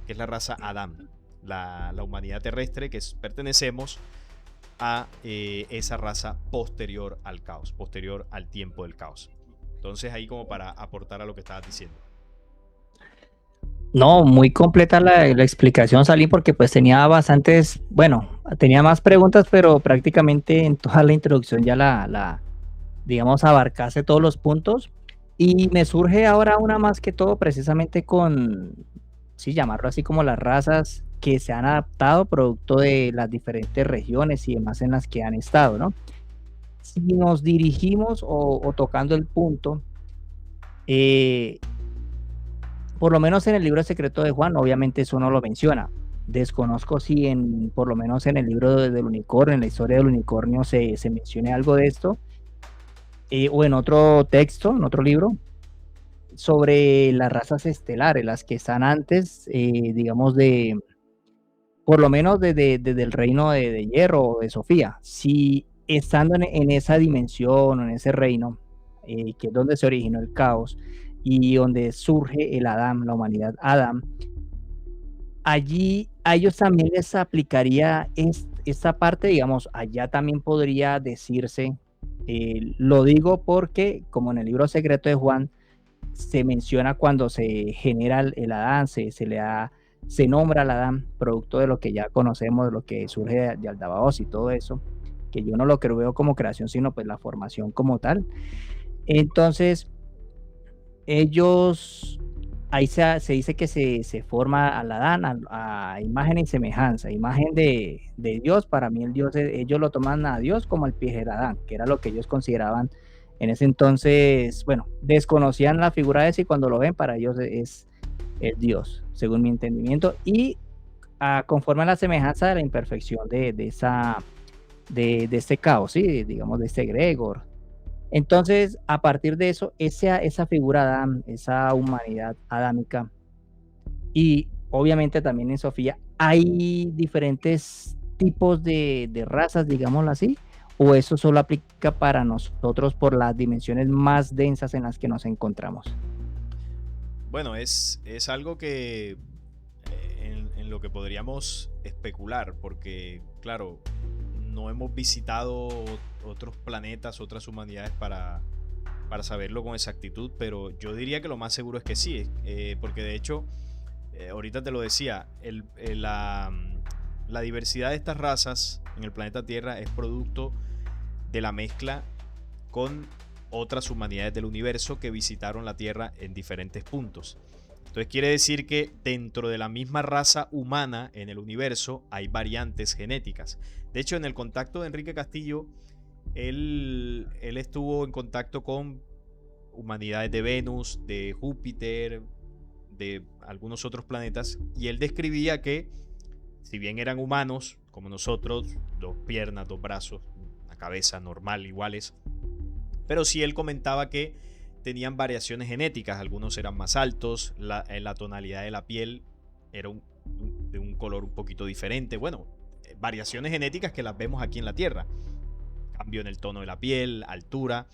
que es la raza Adam, la humanidad terrestre, que pertenecemos a esa raza posterior al caos, posterior al tiempo del caos. Entonces ahí como para aportar a lo que estabas diciendo. No, muy completa la explicación, Salim, porque pues tenía bastantes, bueno, tenía más preguntas, pero prácticamente en toda la introducción ya digamos, abarcase todos los puntos. Y me surge ahora una más que todo precisamente con, sí, llamarlo así como las razas que se han adaptado producto de las diferentes regiones y demás en las que han estado, ¿no? Si nos dirigimos o tocando el punto, por lo menos en el libro secreto de Juan, obviamente eso no lo menciona. Desconozco si por lo menos en el libro del unicornio, en la historia del unicornio se mencione algo de esto, o en otro texto, en otro libro, sobre las razas estelares, las que están antes, digamos, por lo menos desde el reino de Hierro o de Sofía. Si estando en esa dimensión o en ese reino, que es donde se originó el caos y donde surge el Adam, la humanidad Adam, allí a ellos también les aplicaría esta parte, digamos, allá también podría decirse, lo digo porque, como en el libro secreto de Juan, se menciona cuando se genera el Adán, se nombra al Adán, producto de lo que ya conocemos, de lo que surge de Aldabaoth y todo eso, que yo no lo veo como creación, sino pues la formación como tal. Entonces, ellos, ahí se dice que se forma al Adán a imagen y semejanza, imagen de Dios. Para mí el Dios, ellos lo toman a Dios como el pie de Adán, que era lo que ellos consideraban en ese entonces. Bueno, desconocían la figura de ese y cuando lo ven para ellos es Dios, según mi entendimiento, y conforme a la semejanza de la imperfección de este caos, ¿sí? Digamos, de este egregor. Entonces, a partir de eso, esa figura Adán, esa humanidad adámica, y obviamente también en Sofía, hay diferentes tipos de razas, digámoslo así, o eso solo aplica para nosotros por las dimensiones más densas en las que nos encontramos. Bueno, es algo que en lo que podríamos especular, porque claro, no hemos visitado otros planetas, otras humanidades para saberlo con exactitud, pero yo diría que lo más seguro es que sí, porque de hecho, ahorita te lo decía, la diversidad de estas razas en el planeta Tierra es producto de la mezcla con otras humanidades del universo que visitaron la Tierra en diferentes puntos. Entonces quiere decir que dentro de la misma raza humana en el universo hay variantes genéticas. De hecho, en el contacto de Enrique Castillo, él estuvo en contacto con humanidades de Venus, de Júpiter, de algunos otros planetas, y él describía que, si bien eran humanos, como nosotros, 2 piernas, 2 brazos, una cabeza normal, iguales, pero sí él comentaba que tenían variaciones genéticas, algunos eran más altos, la tonalidad de la piel era de un color un poquito diferente, bueno, variaciones genéticas que las vemos aquí en la Tierra, cambio en el tono de la piel, altura.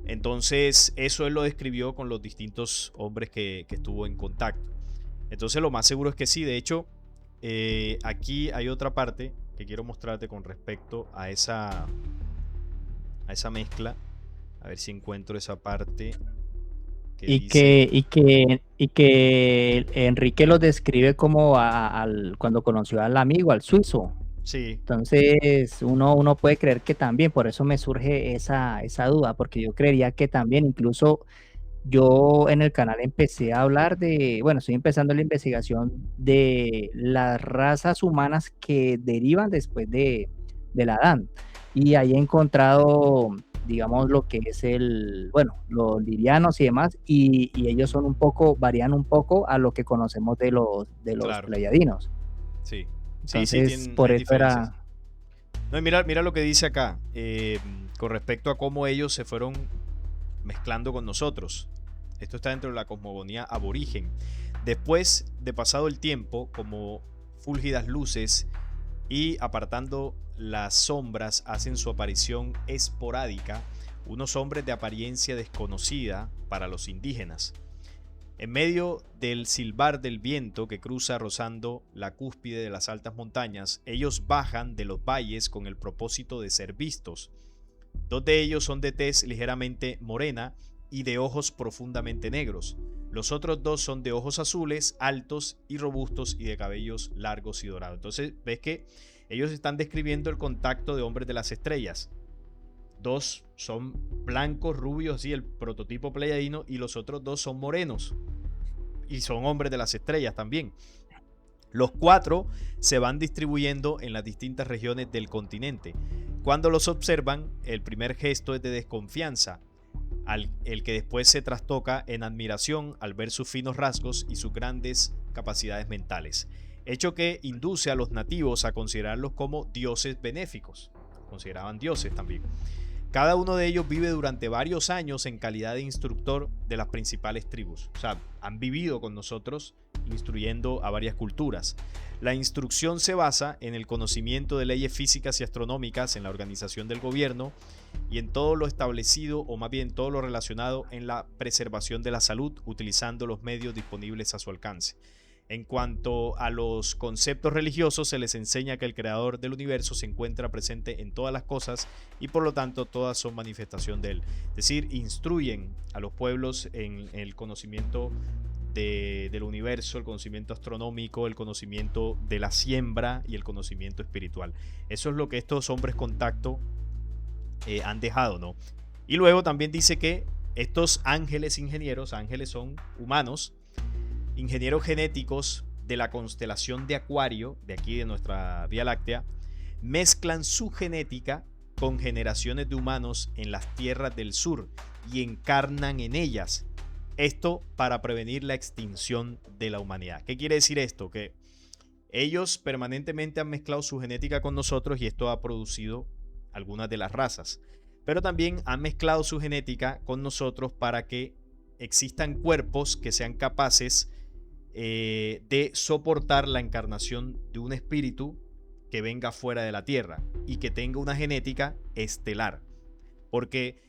Entonces eso él lo describió con los distintos hombres que estuvo en contacto. Entonces lo más seguro es que sí. De hecho, aquí hay otra parte que quiero mostrarte con respecto a esa mezcla. A ver si encuentro esa parte que Enrique lo describe como cuando conoció al amigo, al suizo. Sí. Entonces uno puede creer que también, por eso me surge esa duda, porque yo creería que también, incluso yo en el canal empecé a hablar estoy empezando la investigación de las razas humanas que derivan después del Adán, y ahí he encontrado, digamos, lo que es los lirianos y demás, y ellos varían un poco a lo que conocemos de los claro. Pleiadianos. Sí. Entonces, Sí, por eso era... No, mira lo que dice acá, con respecto a cómo ellos se fueron mezclando con nosotros. Esto está dentro de la cosmogonía aborigen. Después de pasado el tiempo, como fúlgidas luces, y apartando las sombras hacen su aparición esporádica unos hombres de apariencia desconocida para los indígenas. En medio del silbar del viento que cruza rozando la cúspide de las altas montañas, ellos bajan de los valles con el propósito de ser vistos. Dos de ellos son de tez ligeramente morena y de ojos profundamente negros. Los otros dos son de ojos azules, altos y robustos y de cabellos largos y dorados. Entonces ves que ellos están describiendo el contacto de hombres de las estrellas. Dos son blancos, rubios, así el prototipo pleiadiano, y los otros dos son morenos y son hombres de las estrellas también. Los cuatro se van distribuyendo en las distintas regiones del continente. Cuando los observan, el primer gesto es de desconfianza, el que después se trastoca en admiración al ver sus finos rasgos y sus grandes capacidades mentales, hecho que induce a los nativos a considerarlos como dioses benéficos. Consideraban dioses también. Cada uno de ellos vive durante varios años en calidad de instructor de las principales tribus. O sea, han vivido con nosotros instruyendo a varias culturas. La instrucción se basa en el conocimiento de leyes físicas y astronómicas, en la organización del gobierno y en todo lo establecido, o más bien todo lo relacionado en la preservación de la salud, utilizando los medios disponibles a su alcance. En cuanto a los conceptos religiosos, se les enseña que el creador del universo se encuentra presente en todas las cosas y por lo tanto todas son manifestación de él. Es decir, instruyen a los pueblos en el conocimiento del universo, el conocimiento astronómico, el conocimiento de la siembra y el conocimiento espiritual. Eso es lo que estos hombres contacto han dejado, ¿no? Y luego también dice que estos ángeles ingenieros, ángeles son humanos, ingenieros genéticos de la constelación de Acuario, de aquí de nuestra Vía Láctea, mezclan su genética con generaciones de humanos en las tierras del sur y encarnan en ellas. Esto para prevenir la extinción de la humanidad. ¿Qué quiere decir esto? Que ellos permanentemente han mezclado su genética con nosotros y esto ha producido algunas de las razas. Pero también han mezclado su genética con nosotros para que existan cuerpos que sean capaces de soportar la encarnación de un espíritu que venga fuera de la Tierra y que tenga una genética estelar. Porque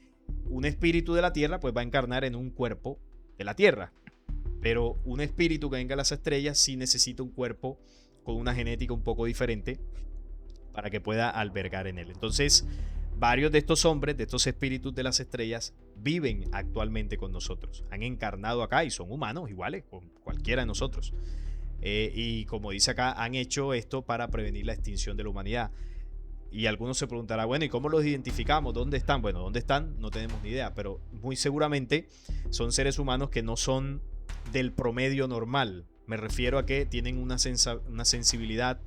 un espíritu de la Tierra pues va a encarnar en un cuerpo de la Tierra. Pero un espíritu que venga a las estrellas sí necesita un cuerpo con una genética un poco diferente para que pueda albergar en él. Entonces, varios de estos hombres, de estos espíritus de las estrellas, viven actualmente con nosotros. Han encarnado acá y son humanos iguales con cualquiera de nosotros. Y como dice acá, han hecho esto para prevenir la extinción de la humanidad. Y algunos se preguntarán, bueno, ¿y cómo los identificamos? ¿Dónde están? Bueno, ¿dónde están? No tenemos ni idea, pero muy seguramente son seres humanos que no son del promedio normal. Me refiero a que tienen una sensibilidad,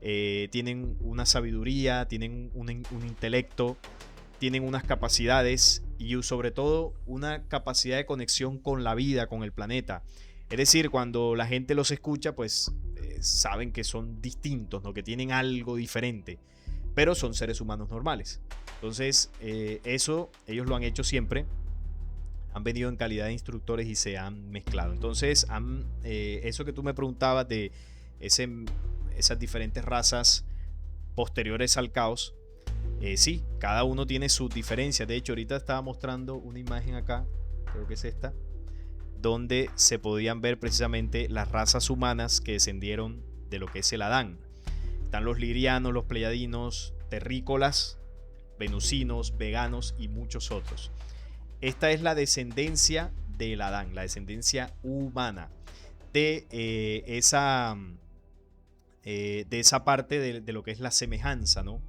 tienen una sabiduría, tienen un intelecto, tienen unas capacidades y sobre todo una capacidad de conexión con la vida, con el planeta. Es decir, cuando la gente los escucha, pues saben que son distintos, ¿no? Que tienen algo diferente, pero son seres humanos normales. Entonces, eso ellos lo han hecho siempre. Han venido en calidad de instructores y se han mezclado. Entonces, eso que tú me preguntabas de esas diferentes razas posteriores al caos, sí, cada uno tiene sus diferencias. De hecho, ahorita estaba mostrando una imagen acá, creo que es esta, donde se podían ver precisamente las razas humanas que descendieron de lo que es el Adán. Están los lirianos, los pleiadinos, terrícolas, venusinos, veganos y muchos otros. Esta es la descendencia del Adán, la descendencia humana de esa parte de lo que es la semejanza, ¿no?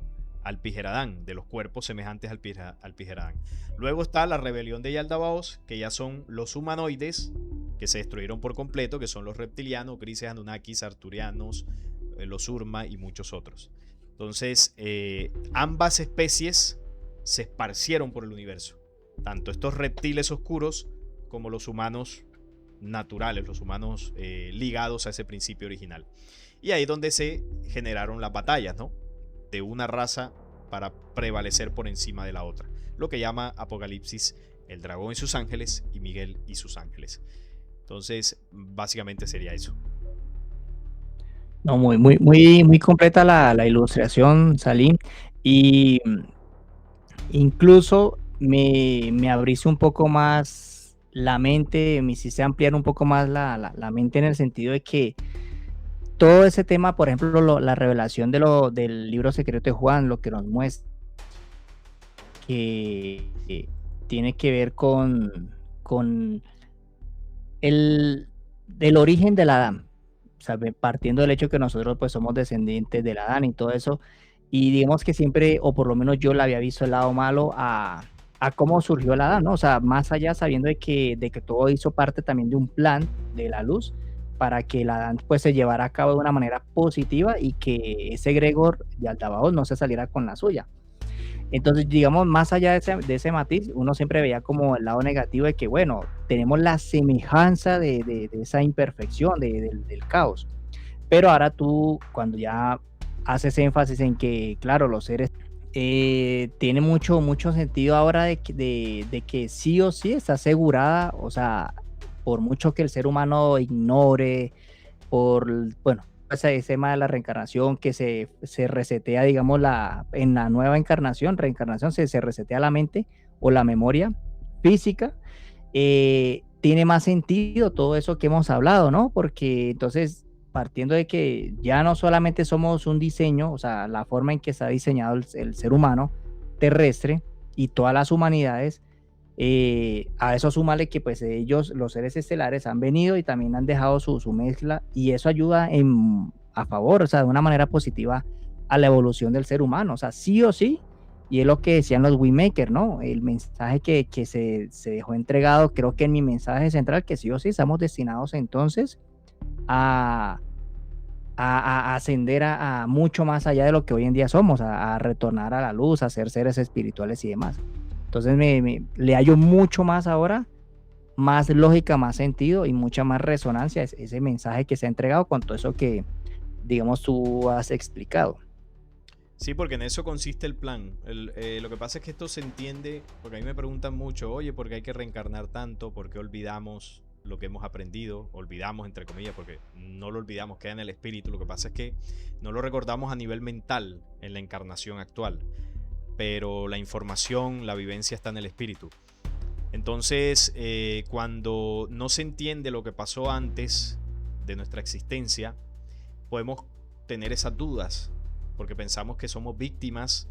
Al Pijeradán, de los cuerpos semejantes al Pijeradán. Luego está la rebelión de Yaldabaoth, que ya son los humanoides que se destruyeron por completo, que son los reptilianos, grises, anunnakis, arturianos, los Urma y muchos otros. Entonces, ambas especies se esparcieron por el universo. Tanto estos reptiles oscuros como los humanos naturales, los humanos ligados a ese principio original. Y ahí es donde se generaron las batallas, ¿no? De una raza para prevalecer por encima de la otra. Lo que llama Apocalipsis el dragón y sus ángeles y Miguel y sus ángeles. Entonces, básicamente sería eso. No, muy completa la ilustración, Salim. Y incluso me abriste un poco más la mente, me hiciste ampliar un poco más la mente en el sentido de que todo ese tema, por ejemplo, la revelación del libro secreto de Juan, lo que nos muestra que tiene que ver con del origen del Adán, o sea, partiendo del hecho que nosotros pues somos descendientes del Adán y todo eso, y digamos que siempre, o por lo menos yo le había visto el lado malo a cómo surgió el Adán, ¿no? O sea, más allá sabiendo de que todo hizo parte también de un plan de la luz para que el Adán pues se llevara a cabo de una manera positiva y que ese Gregor de Aldabaoth no se saliera con la suya. Entonces, digamos, más allá de ese matiz, uno siempre veía como el lado negativo de que, bueno, tenemos la semejanza de esa imperfección, del caos. Pero ahora tú, cuando ya haces énfasis en que, claro, los seres tiene mucho sentido ahora de que sí o sí está asegurada, o sea, por mucho que el ser humano ignore, bueno, ese tema de la reencarnación que se resetea, digamos, en la nueva reencarnación se resetea la mente o la memoria física, tiene más sentido todo eso que hemos hablado, ¿no? Porque entonces, partiendo de que ya no solamente somos un diseño, o sea, la forma en que está diseñado el ser humano terrestre y todas las humanidades, a eso súmale que pues ellos, los seres estelares, han venido y también han dejado su mezcla y eso ayuda a favor, o sea, de una manera positiva a la evolución del ser humano, o sea, sí o sí, y es lo que decían los Waymaker, ¿no? El mensaje que se dejó entregado, creo que en mi mensaje central, que sí o sí estamos destinados entonces a, a ascender a mucho más allá de lo que hoy en día somos, a retornar a la luz, a ser seres espirituales y demás. Entonces le hallo mucho más ahora, más lógica, más sentido y mucha más resonancia ese mensaje que se ha entregado con todo eso que, digamos, tú has explicado. Sí, porque en eso consiste el plan. Lo que pasa es que esto se entiende, porque a mí me preguntan mucho, oye, ¿por qué hay que reencarnar tanto? ¿Por qué olvidamos lo que hemos aprendido? Olvidamos, entre comillas, porque no lo olvidamos, queda en el espíritu. Lo que pasa es que no lo recordamos a nivel mental en la encarnación actual, pero la información, la vivencia está en el espíritu. Entonces, cuando no se entiende lo que pasó antes de nuestra existencia, podemos tener esas dudas, porque pensamos que somos víctimas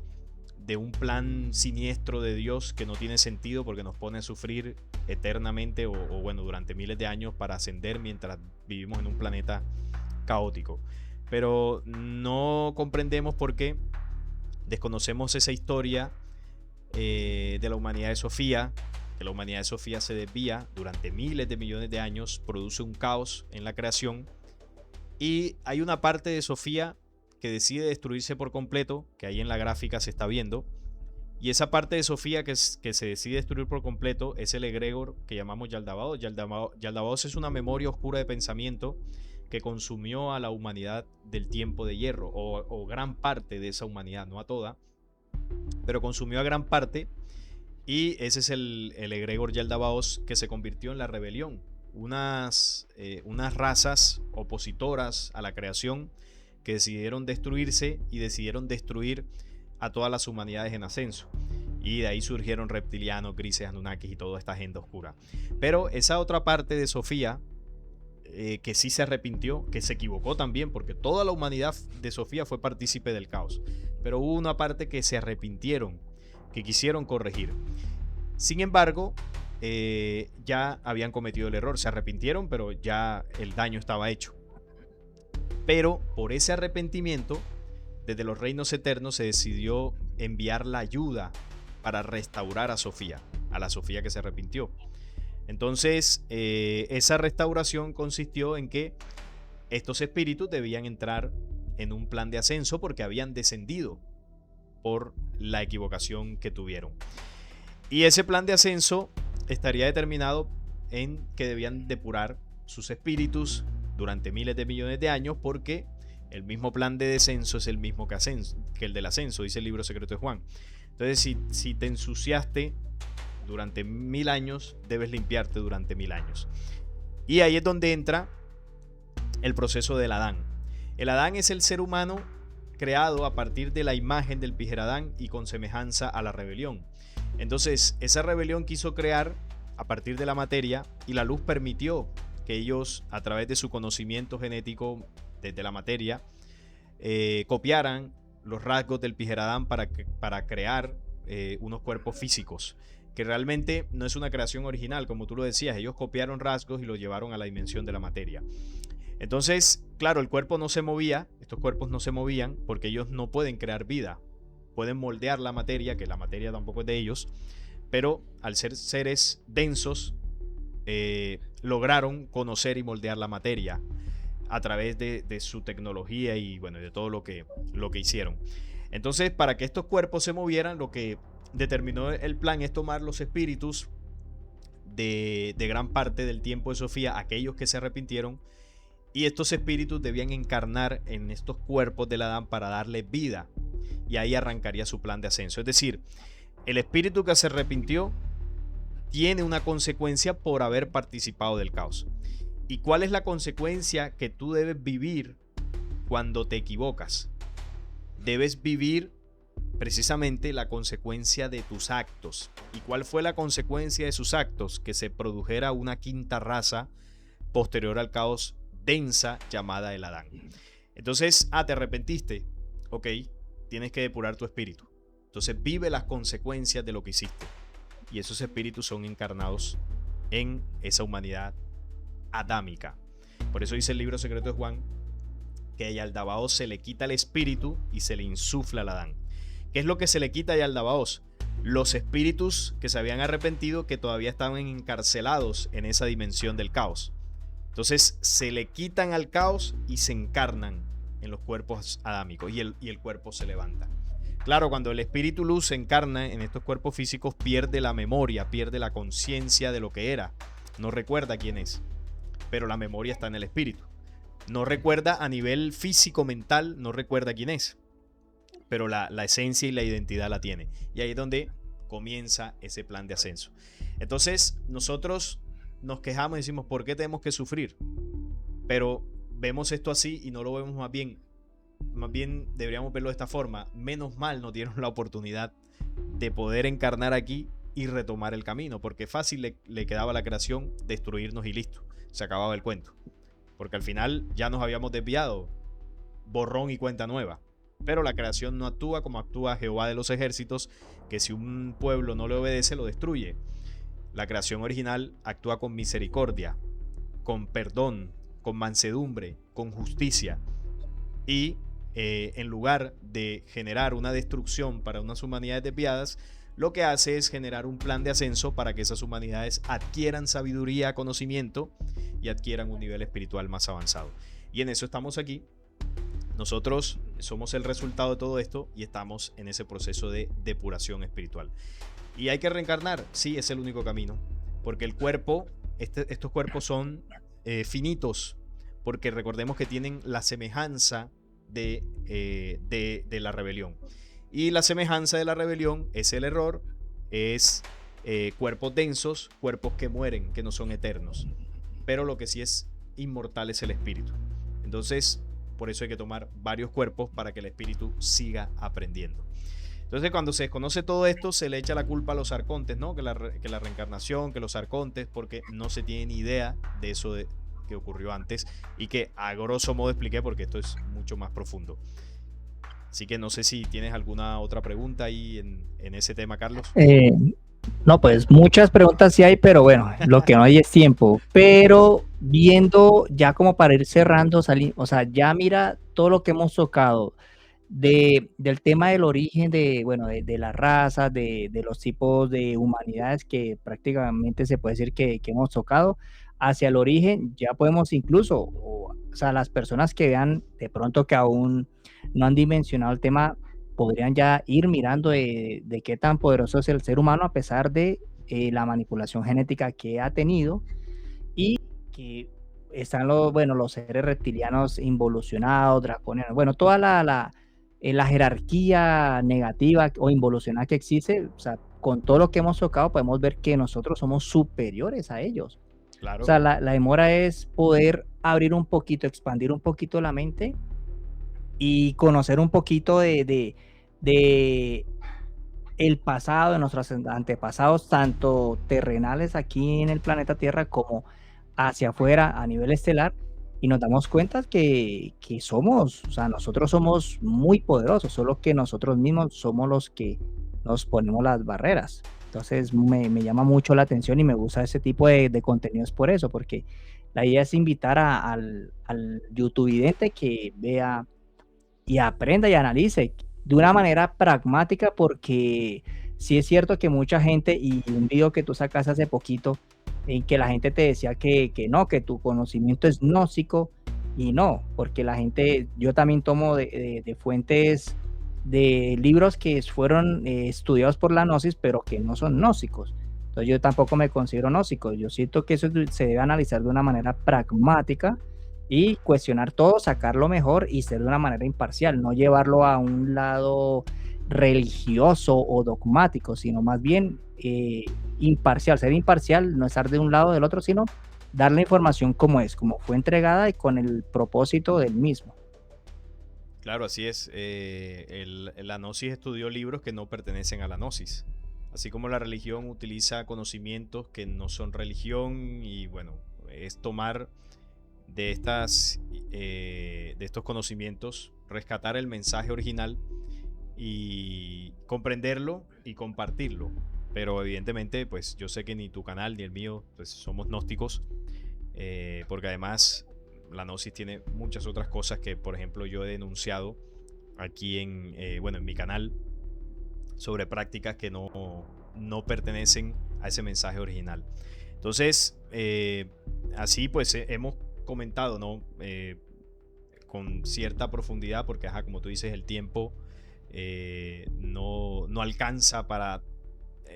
de un plan siniestro de Dios que no tiene sentido porque nos pone a sufrir eternamente o bueno, durante miles de años para ascender mientras vivimos en un planeta caótico. Pero no comprendemos por qué desconocemos esa historia de la humanidad de Sofía, que la humanidad de Sofía se desvía durante miles de millones de años, produce un caos en la creación y hay una parte de Sofía que decide destruirse por completo, que ahí en la gráfica se está viendo, y esa parte de Sofía que se decide destruir por completo es el egregor que llamamos Yaldabaoth. Yaldabaoth es una memoria oscura de pensamiento que consumió a la humanidad del tiempo de hierro, o gran parte de esa humanidad, no a toda, pero consumió a gran parte, y ese es el egregor Yaldabaoth que se convirtió en la rebelión. Unas razas opositoras a la creación que decidieron destruirse y decidieron destruir a todas las humanidades en ascenso. Y de ahí surgieron reptilianos, grises, anunnakis y toda esta agenda oscura. Pero esa otra parte de Sofía, que sí se arrepintió, que se equivocó también, porque toda la humanidad de Sofía fue partícipe del caos. Pero hubo una parte que se arrepintieron, que quisieron corregir. Sin embargo, ya habían cometido el error, se arrepintieron, pero ya el daño estaba hecho. Pero por ese arrepentimiento, desde los reinos eternos se decidió enviar la ayuda para restaurar a Sofía, a la Sofía que se arrepintió. Entonces, esa restauración consistió en que estos espíritus debían entrar en un plan de ascenso porque habían descendido por la equivocación que tuvieron. Y ese plan de ascenso estaría determinado en que debían depurar sus espíritus durante miles de millones de años, porque el mismo plan de descenso es el mismo que el del ascenso, dice el libro secreto de Juan. Entonces, si te ensuciaste durante 1000 años, debes limpiarte durante 1000 años. Y ahí es donde entra el proceso del Adán. El Adán es el ser humano creado a partir de la imagen del Pijeradán y con semejanza a la rebelión. Entonces, esa rebelión quiso crear a partir de la materia y la luz permitió que ellos, a través de su conocimiento genético desde la materia, copiaran los rasgos del Pijeradán para crear unos cuerpos físicos, que realmente no es una creación original, como tú lo decías. Ellos copiaron rasgos y los llevaron a la dimensión de la materia. Entonces, claro, el cuerpo no se movía, estos cuerpos no se movían porque ellos no pueden crear vida. Pueden moldear la materia, que la materia tampoco es de ellos, pero al ser seres densos, lograron conocer y moldear la materia a través de su tecnología y bueno, de todo lo que hicieron. Entonces, para que estos cuerpos se movieran, lo que determinó el plan es tomar los espíritus de gran parte del tiempo de Sofía, aquellos que se arrepintieron, y estos espíritus debían encarnar en estos cuerpos del Adán para darle vida, y ahí arrancaría su plan de ascenso. Es decir, el espíritu que se arrepintió tiene una consecuencia por haber participado del caos. ¿Y cuál es la consecuencia que tú debes vivir cuando te equivocas? Debes vivir precisamente la consecuencia de tus actos. ¿Y cuál fue la consecuencia de sus actos? Que se produjera una quinta raza posterior al caos densa llamada el Adán. Entonces, te arrepentiste. Ok, tienes que depurar tu espíritu. Entonces vive las consecuencias de lo que hiciste. Y esos espíritus son encarnados en esa humanidad adámica. Por eso dice el libro secreto de Juan que a Yaldabaoth se le quita el espíritu y se le insufla al Adán. ¿Qué es lo que se le quita a Yaldabaoth? Los espíritus que se habían arrepentido, que todavía estaban encarcelados en esa dimensión del caos. Entonces se le quitan al caos y se encarnan en los cuerpos adámicos y el cuerpo se levanta. Claro, cuando el espíritu luz se encarna en estos cuerpos físicos, pierde la memoria, pierde la conciencia de lo que era. No recuerda quién es, pero la memoria está en el espíritu. No recuerda a nivel físico, mental, no recuerda quién es, pero la esencia y la identidad la tiene. Y ahí es donde comienza ese plan de ascenso. Entonces nosotros nos quejamos y decimos, ¿por qué tenemos que sufrir? Pero vemos esto así y no lo vemos más bien. Más bien deberíamos verlo de esta forma. Menos mal nos dieron la oportunidad de poder encarnar aquí y retomar el camino, porque fácil le quedaba a la creación destruirnos y listo, se acababa el cuento, porque al final ya nos habíamos desviado, borrón y cuenta nueva. Pero la creación no actúa como actúa Jehová de los ejércitos, que si un pueblo no le obedece lo destruye. La creación original actúa con misericordia, con perdón, con mansedumbre, con justicia, y en lugar de generar una destrucción para unas humanidades desviadas, lo que hace es generar un plan de ascenso para que esas humanidades adquieran sabiduría, conocimiento y adquieran un nivel espiritual más avanzado. Y en eso estamos aquí. Nosotros somos el resultado de todo esto y estamos en ese proceso de depuración espiritual. ¿Y hay que reencarnar? Sí, es el único camino, porque el cuerpo, estos cuerpos son finitos, porque recordemos que tienen la semejanza de la rebelión. Y la semejanza de la rebelión es el error, es cuerpos densos, cuerpos que mueren, que no son eternos. Pero lo que sí es inmortal es el espíritu. Entonces, por eso hay que tomar varios cuerpos para que el espíritu siga aprendiendo. Entonces, cuando se desconoce todo esto, se le echa la culpa a los arcontes, ¿no? Que la reencarnación, que los arcontes, porque no se tiene ni idea de eso que ocurrió antes y que a grosso modo expliqué, porque esto es mucho más profundo. Así que no sé si tienes alguna otra pregunta ahí en ese tema, Carlos. No, pues muchas preguntas sí hay, pero bueno, lo que no hay es tiempo. Pero viendo ya como para ir cerrando, o sea, ya mira todo lo que hemos tocado del tema del origen de las razas, de los tipos de humanidades que prácticamente se puede decir que hemos tocado, hacia el origen, ya podemos incluso, o sea, las personas que vean de pronto que aún no han dimensionado el tema, podrían ya ir mirando de qué tan poderoso es el ser humano a pesar de la manipulación genética que ha tenido y que están los seres reptilianos involucionados, draconianos, bueno, toda la jerarquía negativa o involucionada que existe, o sea, con todo lo que hemos tocado podemos ver que nosotros somos superiores a ellos. Claro. O sea, la demora es poder abrir un poquito, expandir un poquito la mente y conocer un poquito de el pasado de nuestros antepasados, tanto terrenales aquí en el planeta Tierra como hacia afuera a nivel estelar, y nos damos cuenta que somos, o sea, nosotros somos muy poderosos, solo que nosotros mismos somos los que nos ponemos las barreras. Entonces me llama mucho la atención y me gusta ese tipo de contenidos por eso, porque la idea es invitar al YouTube vidente que vea y aprenda y analice de una manera pragmática, porque sí es cierto que mucha gente, y un video que tú sacaste hace poquito, en que la gente te decía que no, que tu conocimiento es gnóstico, y no, porque la gente, yo también tomo de fuentes de libros que fueron estudiados por la gnosis, pero que no son gnósticos. Entonces yo tampoco me considero gnóstico. Yo siento que eso se debe analizar de una manera pragmática y cuestionar todo, sacar lo mejor y ser de una manera imparcial, no llevarlo a un lado religioso o dogmático, sino más bien imparcial. Ser imparcial, no estar de un lado o del otro, sino dar la información como es, como fue entregada y con el propósito del mismo. Claro, así es. La gnosis estudió libros que no pertenecen a la gnosis. Así como la religión utiliza conocimientos que no son religión, y bueno, es tomar de estos conocimientos, rescatar el mensaje original y comprenderlo y compartirlo. Pero evidentemente, pues yo sé que ni tu canal ni el mío pues somos gnósticos, porque además la gnosis tiene muchas otras cosas que, por ejemplo, yo he denunciado aquí en mi canal, sobre prácticas que no pertenecen a ese mensaje original. Entonces, así pues hemos comentado, ¿no? Con cierta profundidad, porque como tú dices, el tiempo no alcanza para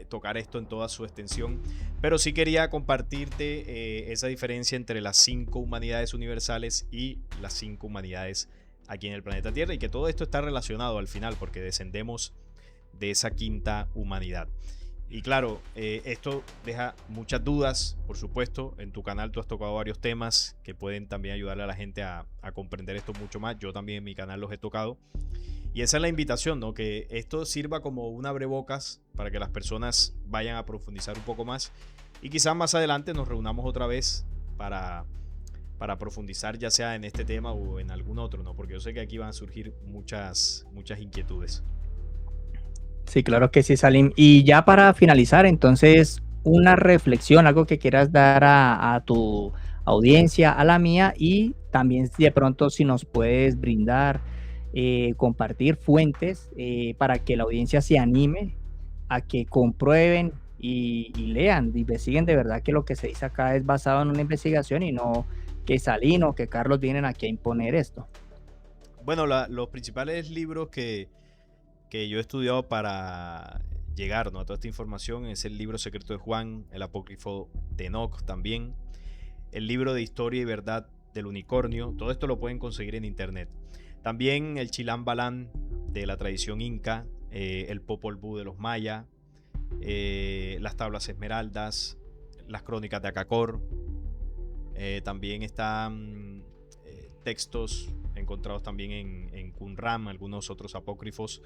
tocar esto en toda su extensión, pero sí quería compartirte esa diferencia entre las 5 humanidades universales y las 5 humanidades aquí en el planeta Tierra, y que todo esto está relacionado al final, porque descendemos de esa quinta humanidad. Y claro, esto deja muchas dudas, por supuesto. En tu canal tú has tocado varios temas que pueden también ayudarle a la gente a comprender esto mucho más. Yo también en mi canal los he tocado. Y esa es la invitación, ¿no? Que esto sirva como un abrebocas para que las personas vayan a profundizar un poco más. Y quizás más adelante nos reunamos otra vez para profundizar, ya sea en este tema o en algún otro, ¿no? Porque yo sé que aquí van a surgir muchas inquietudes. Sí, claro que sí, Salim. Y ya para finalizar, entonces, una reflexión, algo que quieras dar a tu audiencia, a la mía, y también de pronto si nos puedes brindar, compartir fuentes para que la audiencia se anime a que comprueben y lean, investiguen de verdad que lo que se dice acá es basado en una investigación y no que Salim o que Carlos vienen aquí a imponer esto. Bueno, los principales libros que yo he estudiado para llegar, ¿no?, a toda esta información es el libro secreto de Juan, el apócrifo de Enoch también, el libro de historia y verdad del unicornio. Todo esto lo pueden conseguir en internet. También el Chilam Balam de la tradición inca, el Popol Vuh de los mayas, las tablas esmeraldas, las crónicas de Acacor. También están textos encontrados también en Qumran, algunos otros apócrifos,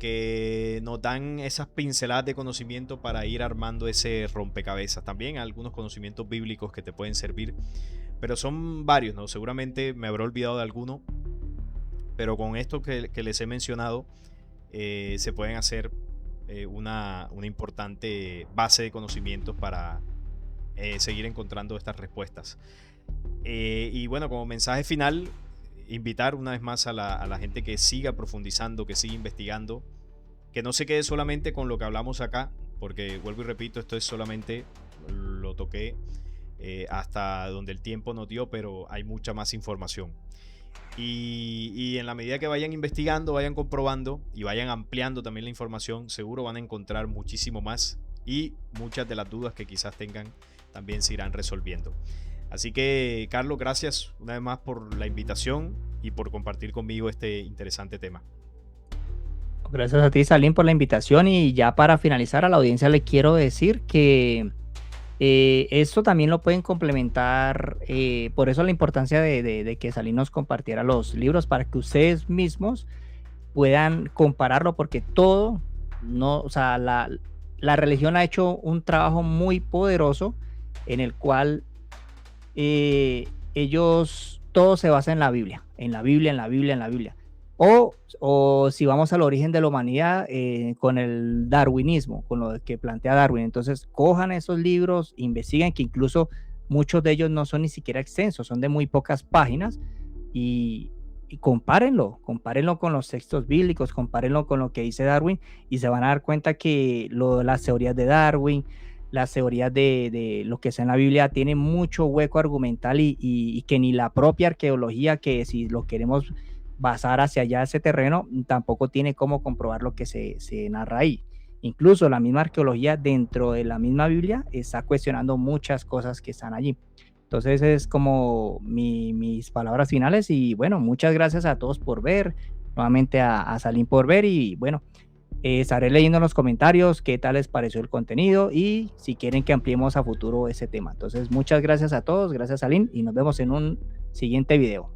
que nos dan esas pinceladas de conocimiento para ir armando ese rompecabezas. También algunos conocimientos bíblicos que te pueden servir, pero son varios, ¿no? Seguramente me habré olvidado de alguno, pero con esto que les he mencionado se pueden hacer una importante base de conocimientos para seguir encontrando estas respuestas. Y bueno, como mensaje final, invitar una vez más a la gente que siga profundizando, que siga investigando, que no se quede solamente con lo que hablamos acá, porque vuelvo y repito, esto es solamente, lo toqué hasta donde el tiempo nos dio, pero hay mucha más información. Y en la medida que vayan investigando, vayan comprobando y vayan ampliando también la información, seguro van a encontrar muchísimo más, y muchas de las dudas que quizás tengan también se irán resolviendo. Así que, Carlos, gracias una vez más por la invitación y por compartir conmigo este interesante tema. Gracias a ti, Salim, por la invitación. Y ya para finalizar, a la audiencia le quiero decir que Esto también lo pueden complementar, por eso la importancia de que Salim nos compartiera los libros para que ustedes mismos puedan compararlo, porque todo, no, o sea, la religión ha hecho un trabajo muy poderoso en el cual ellos, todo se basa en la Biblia, en la Biblia, en la Biblia, en la Biblia. O si vamos al origen de la humanidad, con el darwinismo, con lo que plantea Darwin. Entonces, cojan esos libros, investiguen, que incluso muchos de ellos no son ni siquiera extensos, son de muy pocas páginas, y compárenlo con los textos bíblicos, compárenlo con lo que dice Darwin, y se van a dar cuenta que las teorías de Darwin, las teorías de lo que está en la Biblia, tienen mucho hueco argumental, y que ni la propia arqueología, que si lo queremos basar hacia allá ese terreno, tampoco tiene cómo comprobar lo que se narra ahí. Incluso la misma arqueología dentro de la misma Biblia está cuestionando muchas cosas que están allí. Entonces es como mis palabras finales, y bueno, muchas gracias a todos por ver, nuevamente a Salim por ver, y bueno, estaré leyendo en los comentarios qué tal les pareció el contenido y si quieren que ampliemos a futuro ese tema. Entonces muchas gracias a todos, gracias Salim, y nos vemos en un siguiente video.